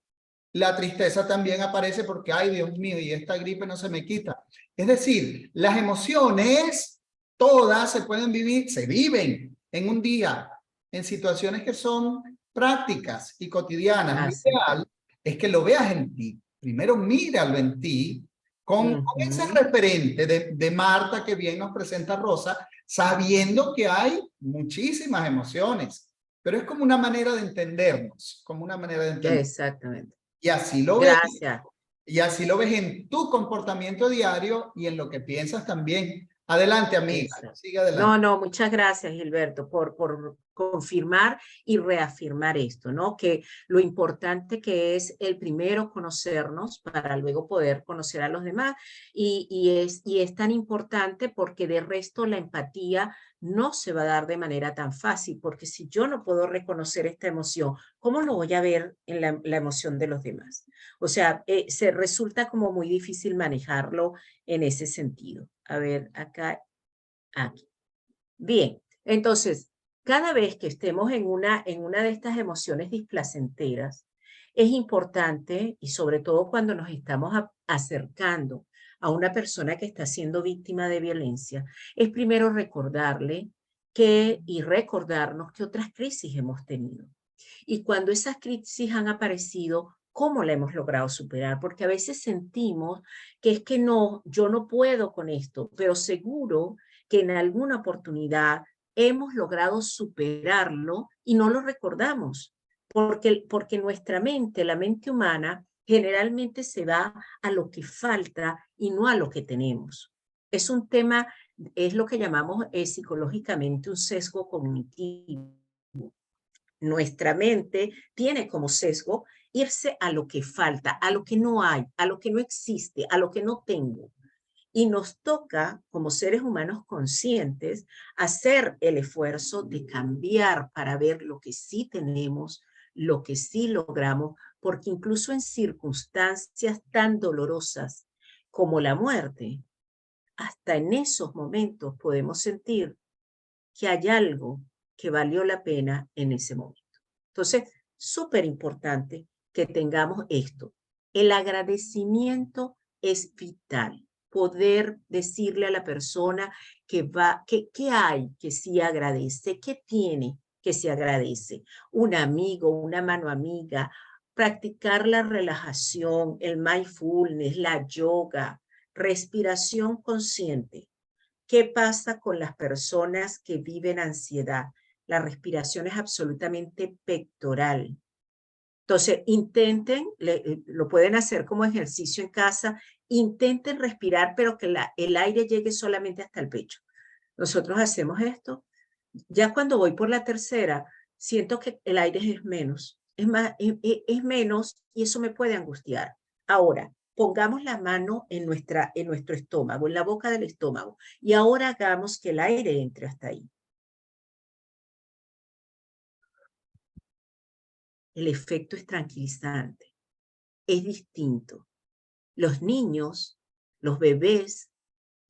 La tristeza también aparece porque, ay, Dios mío, y esta gripe no se me quita. Es decir, las emociones, todas se pueden vivir, se viven en un día, en situaciones que son prácticas y cotidianas. Lo ideal es que lo veas en ti. Primero míralo en ti, con ese referente de Marta que bien nos presenta Rosa, sabiendo que hay muchísimas emociones, pero es como una manera de entendernos, como una manera de entender. Exactamente. Y así lo ves. Gracias. Y así lo ves en tu comportamiento diario y en lo que piensas también. Adelante, amiga. Exacto. Sigue adelante. No, muchas gracias, Gilberto, por confirmar y reafirmar esto, ¿no? Que lo importante que es el primero conocernos para luego poder conocer a los demás. Y es tan importante porque de resto la empatía no se va a dar de manera tan fácil, porque si yo no puedo reconocer esta emoción, ¿cómo lo voy a ver en la emoción de los demás? O sea, se resulta como muy difícil manejarlo en ese sentido. A ver, acá. Aquí. Bien, entonces, cada vez que estemos en una de estas emociones displacenteras, es importante, y sobre todo cuando nos estamos acercando a una persona que está siendo víctima de violencia, es primero recordarle y recordarnos que otras crisis hemos tenido. Y cuando esas crisis han aparecido, ¿cómo la hemos logrado superar? Porque a veces sentimos que es que no, yo no puedo con esto, pero seguro que en alguna oportunidad hemos logrado superarlo y no lo recordamos, porque nuestra mente, la mente humana, generalmente se va a lo que falta y no a lo que tenemos. Es un tema, es lo que llamamos psicológicamente un sesgo cognitivo. Nuestra mente tiene como sesgo irse a lo que falta, a lo que no hay, a lo que no existe, a lo que no tengo. Y nos toca, como seres humanos conscientes, hacer el esfuerzo de cambiar para ver lo que sí tenemos, lo que sí logramos, porque incluso en circunstancias tan dolorosas como la muerte, hasta en esos momentos podemos sentir que hay algo que valió la pena en ese momento. Entonces, súper importante que tengamos esto. El agradecimiento es vital. Poder decirle a la persona que hay que sí agradece, que tiene que se agradece. Un amigo, una mano amiga, practicar la relajación, el mindfulness, la yoga, respiración consciente. ¿Qué pasa con las personas que viven ansiedad? La respiración es absolutamente pectoral. Entonces, intenten, lo pueden hacer como ejercicio en casa, intenten respirar, pero que el aire llegue solamente hasta el pecho. Nosotros hacemos esto. Ya cuando voy por la tercera, siento que el aire es menos. Es más, es menos y eso me puede angustiar. Ahora, pongamos la mano en nuestro estómago, en la boca del estómago, y ahora hagamos que el aire entre hasta ahí. El efecto es tranquilizante, es distinto. Los niños, los bebés,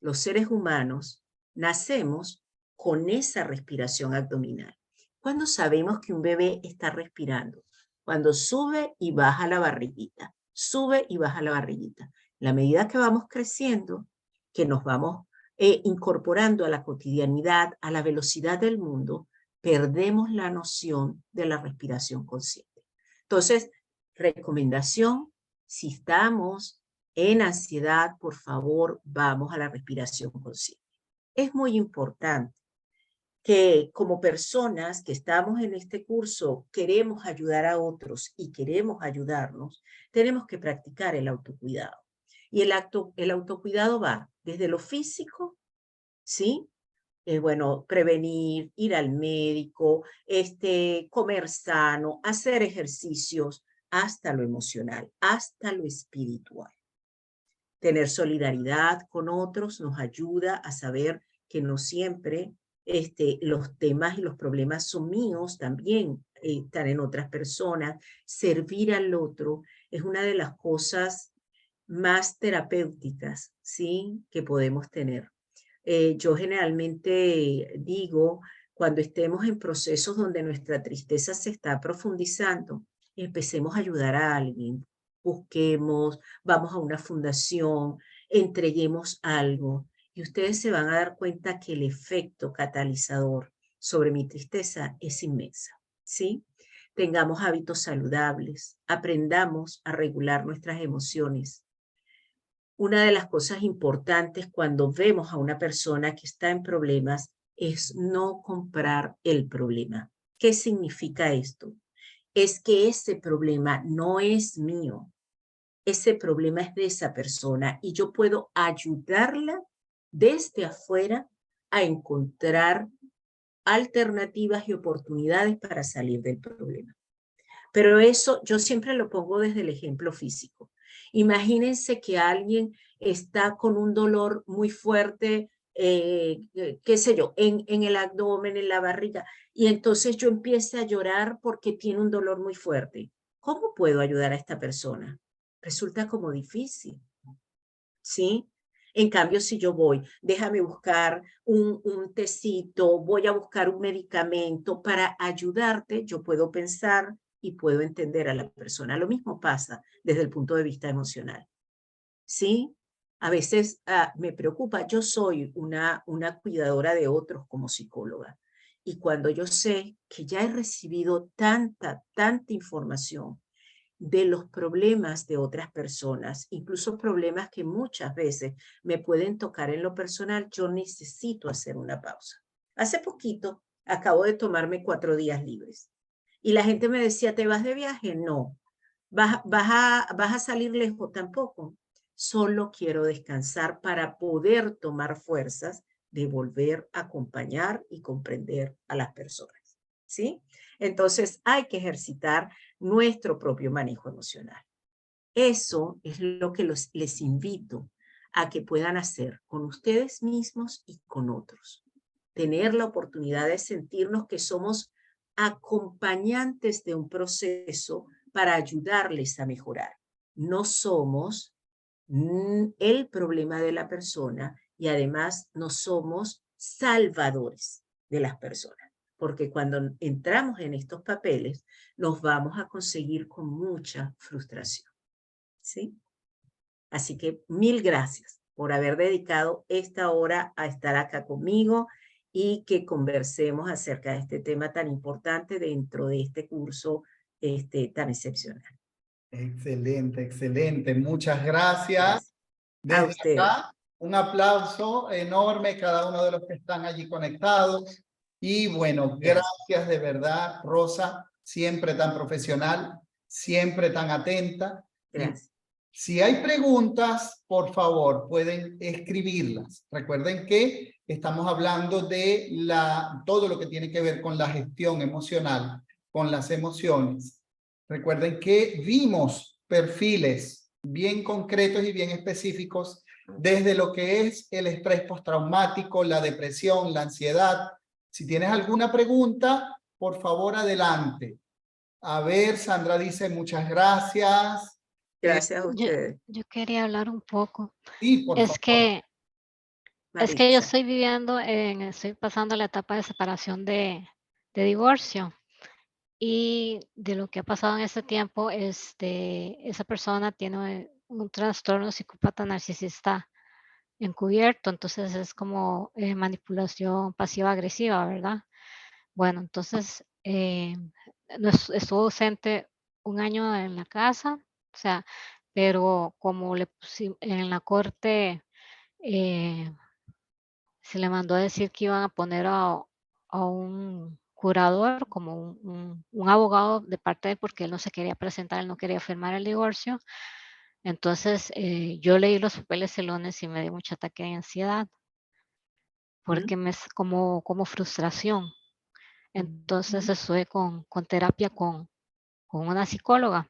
los seres humanos, nacemos con esa respiración abdominal. ¿Cuándo sabemos que un bebé está respirando? Cuando sube y baja la barriguita, sube y baja la barriguita. La medida que vamos creciendo, que nos vamos incorporando a la cotidianidad, a la velocidad del mundo, perdemos la noción de la respiración consciente. Entonces, recomendación, si estamos en ansiedad, por favor, vamos a la respiración consciente. Es muy importante que como personas que estamos en este curso queremos ayudar a otros y queremos ayudarnos, tenemos que practicar el autocuidado. Y el autocuidado va desde lo físico, ¿sí? Bueno, prevenir, ir al médico, comer sano, hacer ejercicios, hasta lo emocional, hasta lo espiritual. Tener solidaridad con otros nos ayuda a saber que no siempre los temas y los problemas son míos, también están en otras personas. Servir al otro es una de las cosas más terapéuticas, ¿sí?, que podemos tener. Yo generalmente digo, cuando estemos en procesos donde nuestra tristeza se está profundizando, empecemos a ayudar a alguien, busquemos, vamos a una fundación, entreguemos algo y ustedes se van a dar cuenta que el efecto catalizador sobre mi tristeza es inmensa, ¿sí? Tengamos hábitos saludables, aprendamos a regular nuestras emociones. Una de las cosas importantes cuando vemos a una persona que está en problemas es no comprar el problema. ¿Qué significa esto? Es que ese problema no es mío. Ese problema es de esa persona y yo puedo ayudarla desde afuera a encontrar alternativas y oportunidades para salir del problema. Pero eso yo siempre lo pongo desde el ejemplo físico. Imagínense que alguien está con un dolor muy fuerte, qué sé yo, en el abdomen, en la barriga, y entonces yo empiece a llorar porque tiene un dolor muy fuerte. ¿Cómo puedo ayudar a esta persona? Resulta como difícil, ¿sí? En cambio, si yo voy, déjame buscar un tecito, voy a buscar un medicamento para ayudarte, yo puedo pensar y puedo entender a la persona. Lo mismo pasa desde el punto de vista emocional, ¿sí? A veces me preocupa, yo soy una cuidadora de otros como psicóloga. Y cuando yo sé que ya he recibido tanta información de los problemas de otras personas, incluso problemas que muchas veces me pueden tocar en lo personal, yo necesito hacer una pausa. Hace poquito acabo de tomarme 4 días libres y la gente me decía, ¿te vas de viaje? No. ¿Vas a salir lejos? Tampoco. Solo quiero descansar para poder tomar fuerzas de volver a acompañar y comprender a las personas, ¿sí? Entonces hay que ejercitar nuestro propio manejo emocional. Eso es lo que les invito a que puedan hacer con ustedes mismos y con otros. Tener la oportunidad de sentirnos que somos acompañantes de un proceso para ayudarles a mejorar. No somos el problema de la persona y además no somos salvadores de las personas, porque cuando entramos en estos papeles nos vamos a conseguir con mucha frustración, ¿sí? Así que mil gracias por haber dedicado esta hora a estar acá conmigo y que conversemos acerca de este tema tan importante dentro de este curso tan excepcional. Excelente, excelente. Muchas gracias. Gracias. A Desde ustedes. acá, un aplauso enorme a cada uno de los que están allí conectados. Y bueno, Gracias. gracias de verdad, Rosa, siempre tan profesional, siempre tan atenta. Y Gracias. si hay preguntas, por favor, pueden escribirlas. Recuerden que estamos hablando de todo lo que tiene que ver con la gestión emocional, con las emociones. Recuerden que vimos perfiles bien concretos y bien específicos desde lo que es el estrés postraumático, la depresión, la ansiedad. Si tienes alguna pregunta, por favor, adelante. A ver, Sandra dice muchas gracias. Gracias a Yo, ustedes. yo quería hablar un poco. Sí, por Es favor. que, es que yo Maritza. estoy pasando la etapa de separación de divorcio. Y de lo que ha pasado en este tiempo, esa persona tiene un trastorno psicópata narcisista encubierto, entonces es como manipulación pasiva-agresiva, ¿verdad? Bueno, entonces estuvo ausente un año en la casa, o sea, pero como en la corte eh, se le mandó a decir que iban a poner a un curador, como un abogado de parte de él, porque él no se quería presentar, él no quería firmar el divorcio. Entonces, yo leí los papeles el lunes y me dio mucho ataque de ansiedad, porque como frustración. Entonces, estuve con terapia con una psicóloga, Muy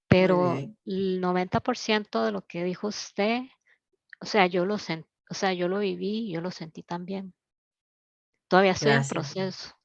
pero bien. el 90% de lo que dijo usted, o sea, yo lo viví, yo lo sentí también. Todavía estoy en Gracias. proceso.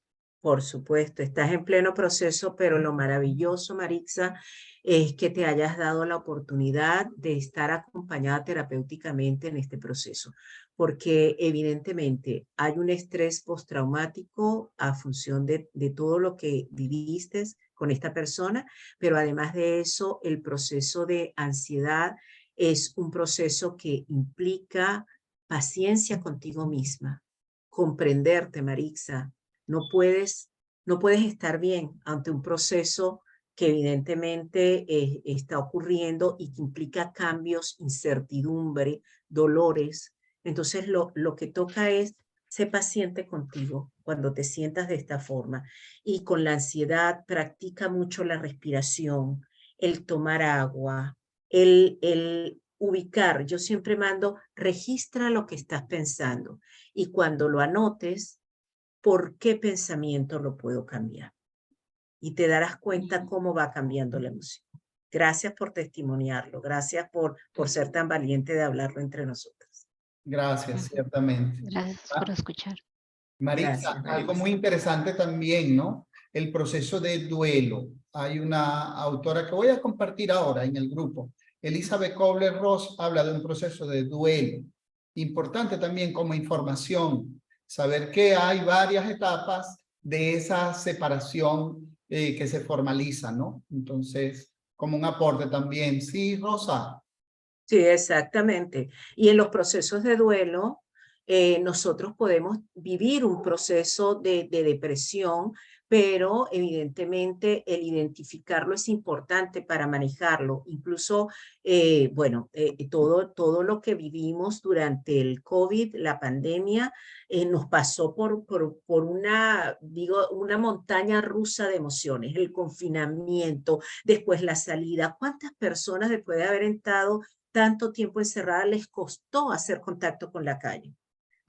Por supuesto, estás en pleno proceso, pero lo maravilloso, Maritza, es que te hayas dado la oportunidad de estar acompañada terapéuticamente en este proceso, porque evidentemente hay un estrés postraumático a función de todo lo que viviste con esta persona, pero además de eso, el proceso de ansiedad es un proceso que implica paciencia contigo misma, comprenderte, Maritza. No puedes, no puedes estar bien ante un proceso que evidentemente está ocurriendo y que implica cambios, incertidumbre, dolores. Entonces lo que toca es ser paciente contigo cuando te sientas de esta forma. Y con la ansiedad practica mucho la respiración, el tomar agua, el ubicar. Yo siempre mando, registra lo que estás pensando y cuando lo anotes, ¿por qué pensamiento lo puedo cambiar? Y te darás cuenta cómo va cambiando la emoción. Gracias por testimoniarlo. Gracias por ser tan valiente de hablarlo entre nosotros. Gracias, Ujú. ciertamente. Gracias por escuchar. Maritza, Gracias, algo Maritza. muy interesante también, ¿no? El proceso de duelo. Hay una autora que voy a compartir ahora en el grupo. Elizabeth Kobler-Ross habla de un proceso de duelo. Importante también como información, saber que hay varias etapas de esa separación que se formaliza, ¿no? Entonces, como un aporte también. Sí, Rosa. Sí, exactamente. Y en los procesos de duelo, nosotros podemos vivir un proceso de depresión, pero evidentemente el identificarlo es importante para manejarlo. Incluso, todo lo que vivimos durante el COVID, la pandemia, nos pasó por una montaña rusa de emociones, el confinamiento, después la salida. ¿Cuántas personas después de haber estado tanto tiempo encerrada les costó hacer contacto con la calle?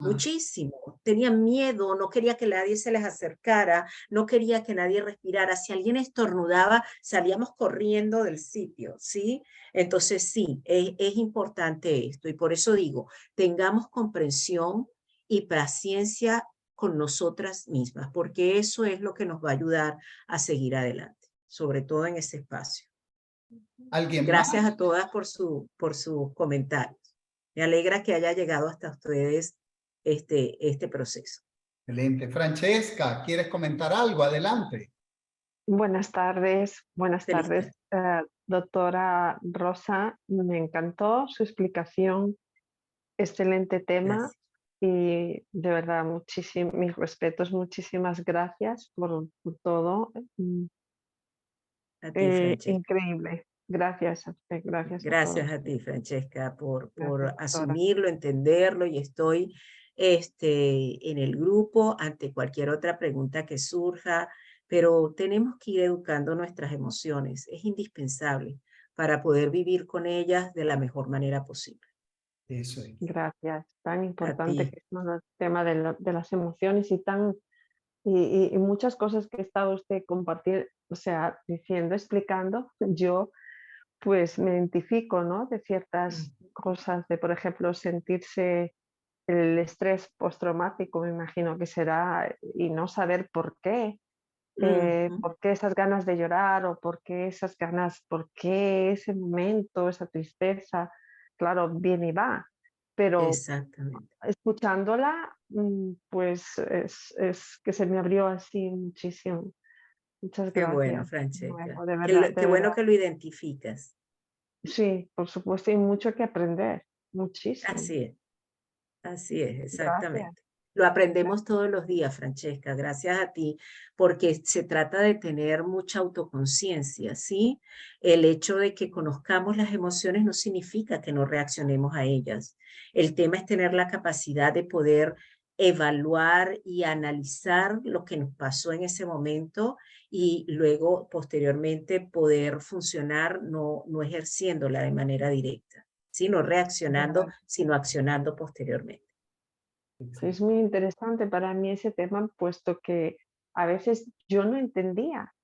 Muchísimo. Tenían miedo, no quería que nadie se les acercara, no quería que nadie respirara. Si alguien estornudaba, salíamos corriendo del sitio, ¿sí? Entonces, sí, es importante esto y por eso digo, tengamos comprensión y paciencia con nosotras mismas, porque eso es lo que nos va a ayudar a seguir adelante, sobre todo en ese espacio. ¿Alguien Gracias más? a todas por sus comentarios. Me alegra que haya llegado hasta ustedes este proceso. Excelente. Francesca, ¿quieres comentar algo? Adelante. Buenas tardes, Feliz tarde. doctora Rosa. Me encantó su explicación, excelente tema Gracias. y de verdad mis respetos, muchísimas gracias por todo. A ti, Francesca. Increíble. Gracias a usted, gracias a Gracias todos. a ti, Francesca, por Gracias, doctora. asumirlo, entenderlo, y estoy en el grupo ante cualquier otra pregunta que surja, pero tenemos que ir educando nuestras emociones. Es indispensable para poder vivir con ellas de la mejor manera posible. Eso es. Gracias. Tan A importante ti. que es el tema de las emociones y muchas cosas que ha estado usted compartiendo, o sea, diciendo, explicando, yo pues me identifico, ¿no? De ciertas cosas, de por ejemplo sentirse el estrés postraumático, me imagino que será, y no saber Ujú. por qué esas ganas de llorar o por qué esas ganas, por qué ese momento, esa tristeza, claro, viene y va, pero Exactamente. escuchándola, pues es que se me abrió así muchísimo. Muchas Qué bueno, gracias. Francesca. Nuevo, de verdad, Qué de bueno verdad. que lo identificas. Sí, por supuesto, hay mucho que aprender, muchísimo. Así es, Gracias. exactamente. Lo aprendemos todos los días, Francesca, gracias a ti, porque se trata de tener mucha autoconciencia, ¿sí? El hecho de que conozcamos las emociones no significa que no reaccionemos a ellas. El tema es tener la capacidad de poder evaluar y analizar lo que nos pasó en ese momento y luego, posteriormente, poder funcionar no ejerciéndola de manera directa, sino reaccionando, Verdad. sino accionando posteriormente. Sí, es muy interesante para mí ese tema, puesto que a veces yo no entendía,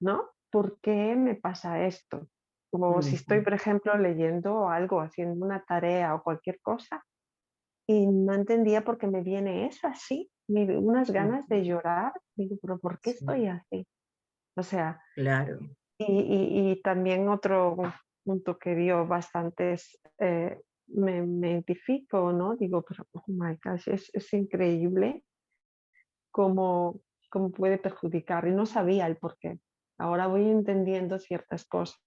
¿no? ¿Por qué me pasa esto? O si estoy, Ujú. por ejemplo, leyendo algo, haciendo una tarea o cualquier cosa, y no entendía por qué me viene eso así, unas ganas de Ujú. llorar. Digo, pero ¿por qué estoy Sí, así? O sea, claro, y también otro punto que dio bastantes, me identifico, ¿no? Digo, pero, oh my gosh, es increíble cómo, cómo puede perjudicar y no sabía el por qué. Ahora voy entendiendo ciertas cosas.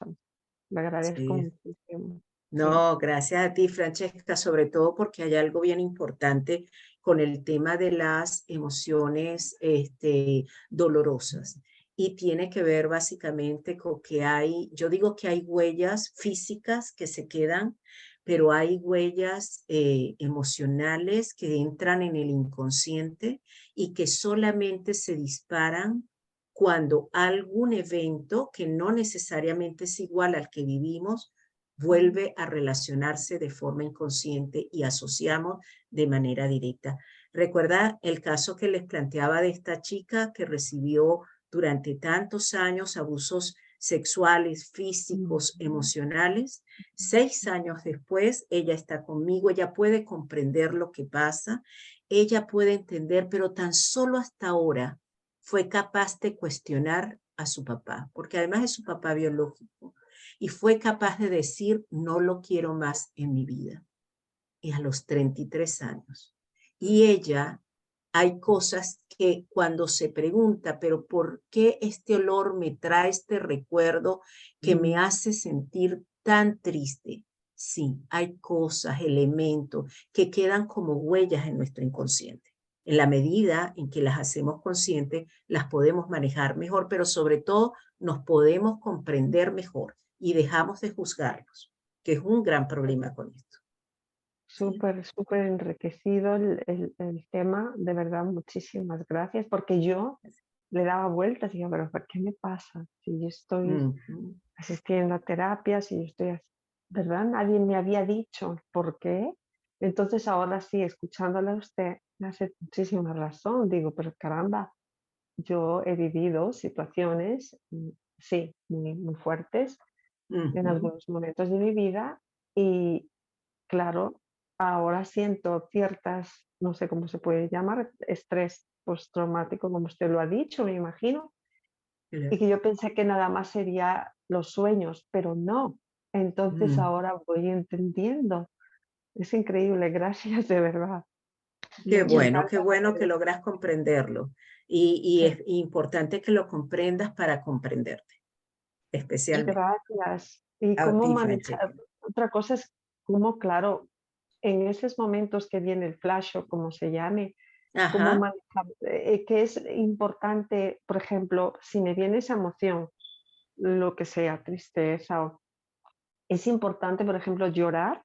Le agradezco sí. muchísimo. Sí. No, gracias a ti, Francesca, sobre todo porque hay algo bien importante con el tema de las emociones dolorosas. Y tiene que ver básicamente con que yo digo que hay huellas físicas que se quedan, pero hay huellas emocionales que entran en el inconsciente y que solamente se disparan cuando algún evento que no necesariamente es igual al que vivimos vuelve a relacionarse de forma inconsciente y asociamos de manera directa. Recuerda el caso que les planteaba de esta chica que recibió durante tantos años abusos sexuales, físicos, Ujú. emocionales. 6 años después, ella está conmigo, ella puede comprender lo que pasa, ella puede entender, pero tan solo hasta ahora fue capaz de cuestionar a su papá, porque además es su papá biológico, y fue capaz de decir, no lo quiero más en mi vida. Y a los 33 años. Y ella, hay cosas que cuando se pregunta, pero ¿por qué este olor me trae este recuerdo que me hace sentir tan triste? Sí, hay cosas, elementos que quedan como huellas en nuestro inconsciente. En la medida en que las hacemos conscientes, las podemos manejar mejor, pero sobre todo nos podemos comprender mejor y dejamos de juzgarlos, que es un gran problema con esto. ¿Sí? Súper, súper enriquecido el tema, de verdad, muchísimas gracias, porque yo le daba vueltas y yo, pero ¿por qué me pasa? Si yo estoy Ujú. asistiendo a terapias y yo estoy, ¿verdad? Nadie me había dicho por qué. Entonces ahora sí, escuchándola a usted, me hace muchísima razón. Digo, pero caramba, yo he vivido situaciones, sí, muy fuertes en Ujú. algunos momentos de mi vida y claro, ahora siento ciertas, no sé cómo se puede llamar, estrés postraumático, como usted lo ha dicho, me imagino, y Claro. que yo pensé que nada más sería los sueños, pero no. Entonces Mm. ahora voy entendiendo. Es increíble, gracias de verdad. Qué Muchas gracias. qué bueno que logras comprenderlo. Y Sí, es importante que lo comprendas para comprenderte, especialmente gracias. Y a cómo ti, manejar. Francesca. Otra cosa es cómo, claro, en esos momentos que viene el flash o como se llame, cómo Ajá, manejar, que es importante, por ejemplo, si me viene esa emoción, lo que sea, tristeza, es importante, por ejemplo, llorar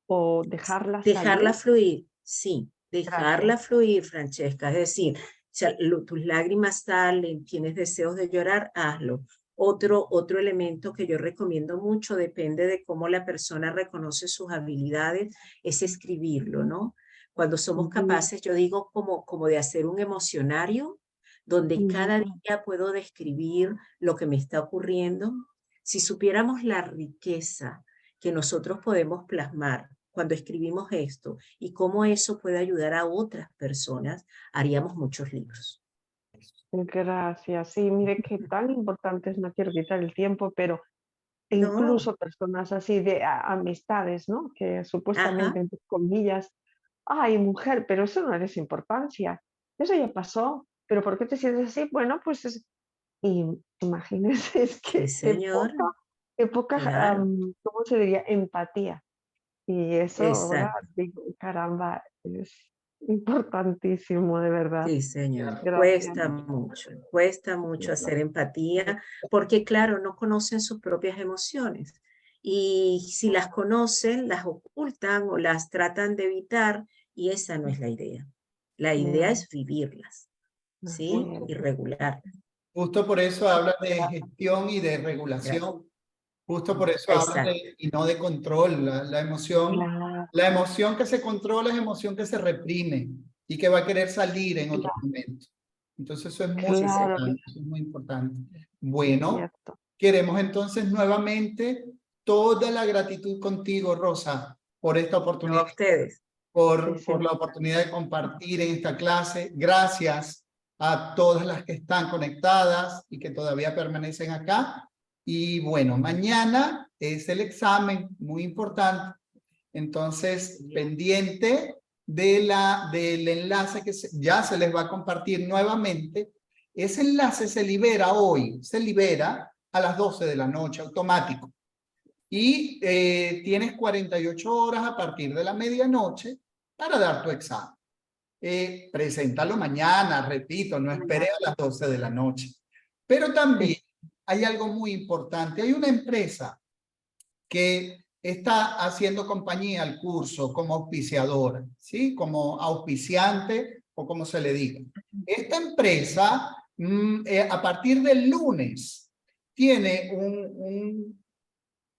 o dejarla dejarla salir. fluir, sí, dejarla Gracias. fluir, Francesca. Es decir, si tus lágrimas salen, tienes deseos de llorar, hazlo. Otro elemento que yo recomiendo mucho, depende de cómo la persona reconoce sus habilidades, es escribirlo, ¿no? Cuando somos Ujú, capaces, yo digo como de hacer un emocionario, donde cada ujú. día puedo describir lo que me está ocurriendo. Si supiéramos la riqueza que nosotros podemos plasmar cuando escribimos esto y cómo eso puede ayudar a otras personas, haríamos muchos libros. Gracias. Sí, mire qué tan importante es, no quiero quitar el tiempo, pero No, incluso personas así de amistades, ¿no? Que ajá, supuestamente, entre comillas, ay, mujer, pero eso no eres importancia. Eso ya pasó. ¿Pero por qué te sientes así? Bueno, pues es, y imagínense, es sí, que señor, qué poca, claro, ¿cómo se diría? Empatía. Y eso ahora exacto, digo, caramba, es importantísimo, de verdad. sí, señor. Gracias. Cuesta mucho hacer empatía, porque claro, no conocen sus propias emociones. Y si las conocen, las ocultan o las tratan de evitar, y esa no es la idea. La idea No, es vivirlas, así ¿sí? es. Y regularlas. Justo por eso habla de gestión y de regulación. Justo por eso habla Exacto. de, y no de control. Claro, La emoción que se controla es emoción que se reprime y que va a querer salir en otro momento. Entonces eso es muy Sí, claro, señor. importante, eso es muy importante. es Bueno, cierto. queremos entonces nuevamente toda la gratitud contigo, Rosa, por esta No a oportunidad, ustedes. por la oportunidad de compartir en esta clase. Gracias a todas las que están conectadas y que todavía permanecen acá. Y bueno, mañana es el examen, muy importante. Entonces, pendiente del enlace que ya se les va a compartir nuevamente. Ese enlace se libera hoy, se libera a las 12 de la noche, automático. Y tienes 48 horas a partir de la medianoche para dar tu examen. Preséntalo mañana, repito, no esperes a las 12 de la noche. Pero también Sí, hay algo muy importante. Hay una empresa que está haciendo compañía al curso como auspiciadora, ¿sí? Como auspiciante o como se le diga. Esta empresa, a partir del lunes, tiene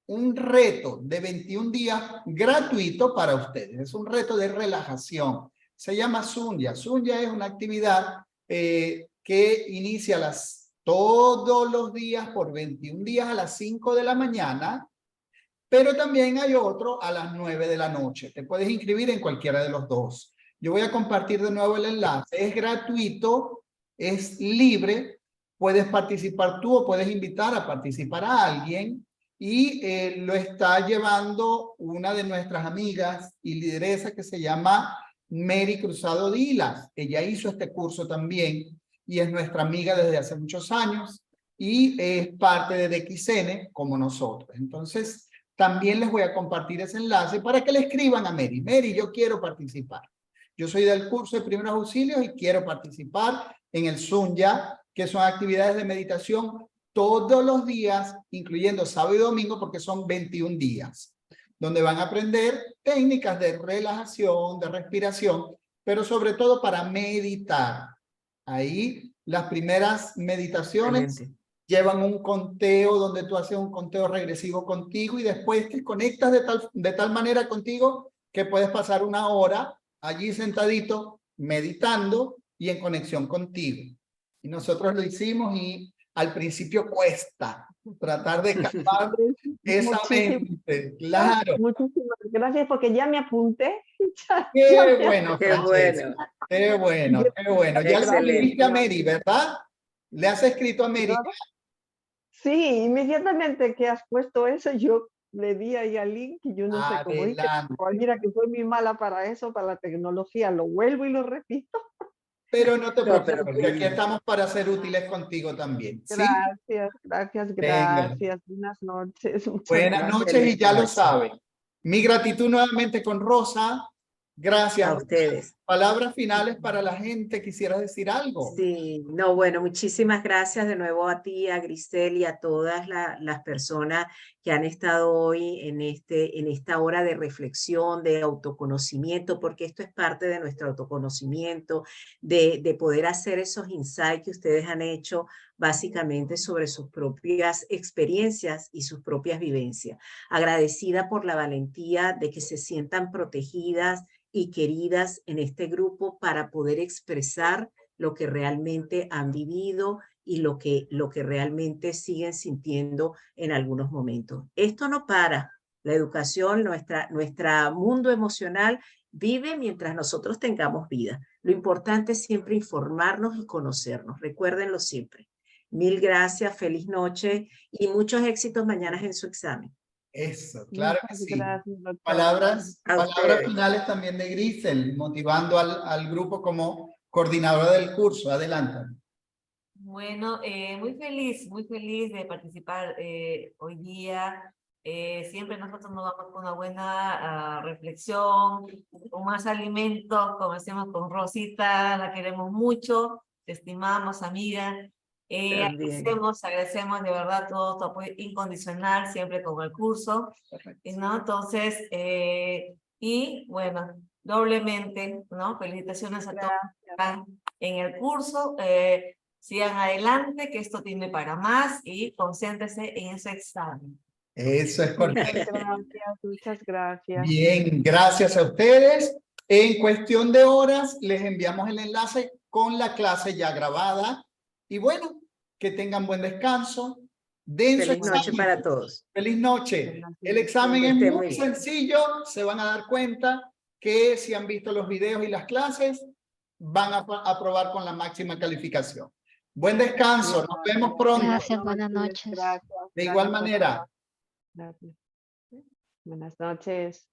un reto de 21 días gratuito para ustedes. Es un reto de relajación. Se llama Sunya. Sunya es una actividad que inicia todos los días por 21 días a las 5 de la mañana, pero también hay otro a las 9 de la noche. Te puedes inscribir en cualquiera de los dos. Yo voy a compartir de nuevo el enlace. Es gratuito, es libre. Puedes participar tú o puedes invitar a participar a alguien. Y lo está llevando una de nuestras amigas y lideresa que se llama Mary Cruzado Dilas. Ella hizo este curso también y es nuestra amiga desde hace muchos años y es parte de DXN como nosotros. Entonces, también les voy a compartir ese enlace para que le escriban a Mary. Mary, yo quiero participar. Yo soy del curso de primeros auxilios y quiero participar en el Sunya, que son actividades de meditación todos los días, incluyendo sábado y domingo, porque son 21 días, donde van a aprender técnicas de relajación, de respiración, pero sobre todo para meditar. Ahí las primeras meditaciones Excelente. llevan un conteo donde tú haces un conteo regresivo contigo y después te conectas de tal manera contigo que puedes pasar una hora allí sentadito meditando y en conexión contigo. Y nosotros lo hicimos y al principio cuesta tratar de calmar esa muchísimas, mente. Claro. muchísimas gracias porque ya me apunté. Ya Qué me bueno, Qué apunté. Francesca. bueno, Qué bueno, qué bueno. Ya le excelente. escribiste a Mary, ¿verdad? Le has escrito a Mary. Gracias. Sí, inmediatamente que has puesto eso, yo le di ahí al link y yo no sé cómo hice. Adelante. Ay, mira que soy muy mala para eso, para la tecnología. Lo vuelvo y lo repito. Pero no te No, pero preocupes, que aquí bien. estamos para ser útiles contigo también. ¿Sí? Gracias, gracias, Venga. gracias. Buenas noches. Muchas Buenas gracias. noches y Feliz ya lo noche. saben. Mi gratitud nuevamente con Rosa. Gracias. A ustedes. Palabras finales para la gente. ¿Quisieras decir algo? Sí, no, bueno, muchísimas gracias de nuevo a ti, a Grisel y a todas las personas que han estado hoy en esta hora de reflexión, de autoconocimiento, porque esto es parte de nuestro autoconocimiento, de poder hacer esos insights que ustedes han hecho básicamente sobre sus propias experiencias y sus propias vivencias. Agradecida por la valentía de que se sientan protegidas y queridas en este grupo para poder expresar lo que realmente han vivido y lo que realmente siguen sintiendo en algunos momentos. Esto no para. La educación, nuestro mundo emocional vive mientras nosotros tengamos vida. Lo importante es siempre informarnos y conocernos. Recuérdenlo siempre. Mil gracias, feliz noche y muchos éxitos mañana en su examen. Eso, claro que Muchas sí. gracias, doctora. Palabras A ustedes. finales también de Grisel, motivando al grupo como coordinadora del curso. Adelante. Bueno, muy feliz de participar hoy día. Siempre nosotros nos vamos con una buena reflexión, con más alimento, como decimos con Rosita, la queremos mucho, te estimamos, amiga. También. Agradecemos de verdad todo tu apoyo incondicional, siempre con el curso, ¿no? Entonces, y bueno, doblemente, ¿no? Felicitaciones a todos que están en el curso. Sigan adelante, que esto tiene para más y concéntrese en ese examen. Eso es correcto. Gracias, muchas gracias. Bien, gracias a ustedes. En cuestión de horas, les enviamos el enlace con la clase ya grabada. Y bueno, que tengan buen descanso. Den su Feliz noche examen. para todos. Feliz noche. El examen Que es esté muy muy bien. sencillo. Se van a dar cuenta que si han visto los videos y las clases, van a aprobar con la máxima calificación. Buen descanso. Nos vemos pronto. Gracias, buenas noches. Gracias. De igual Gracias, manera. doctora. Gracias. Buenas noches.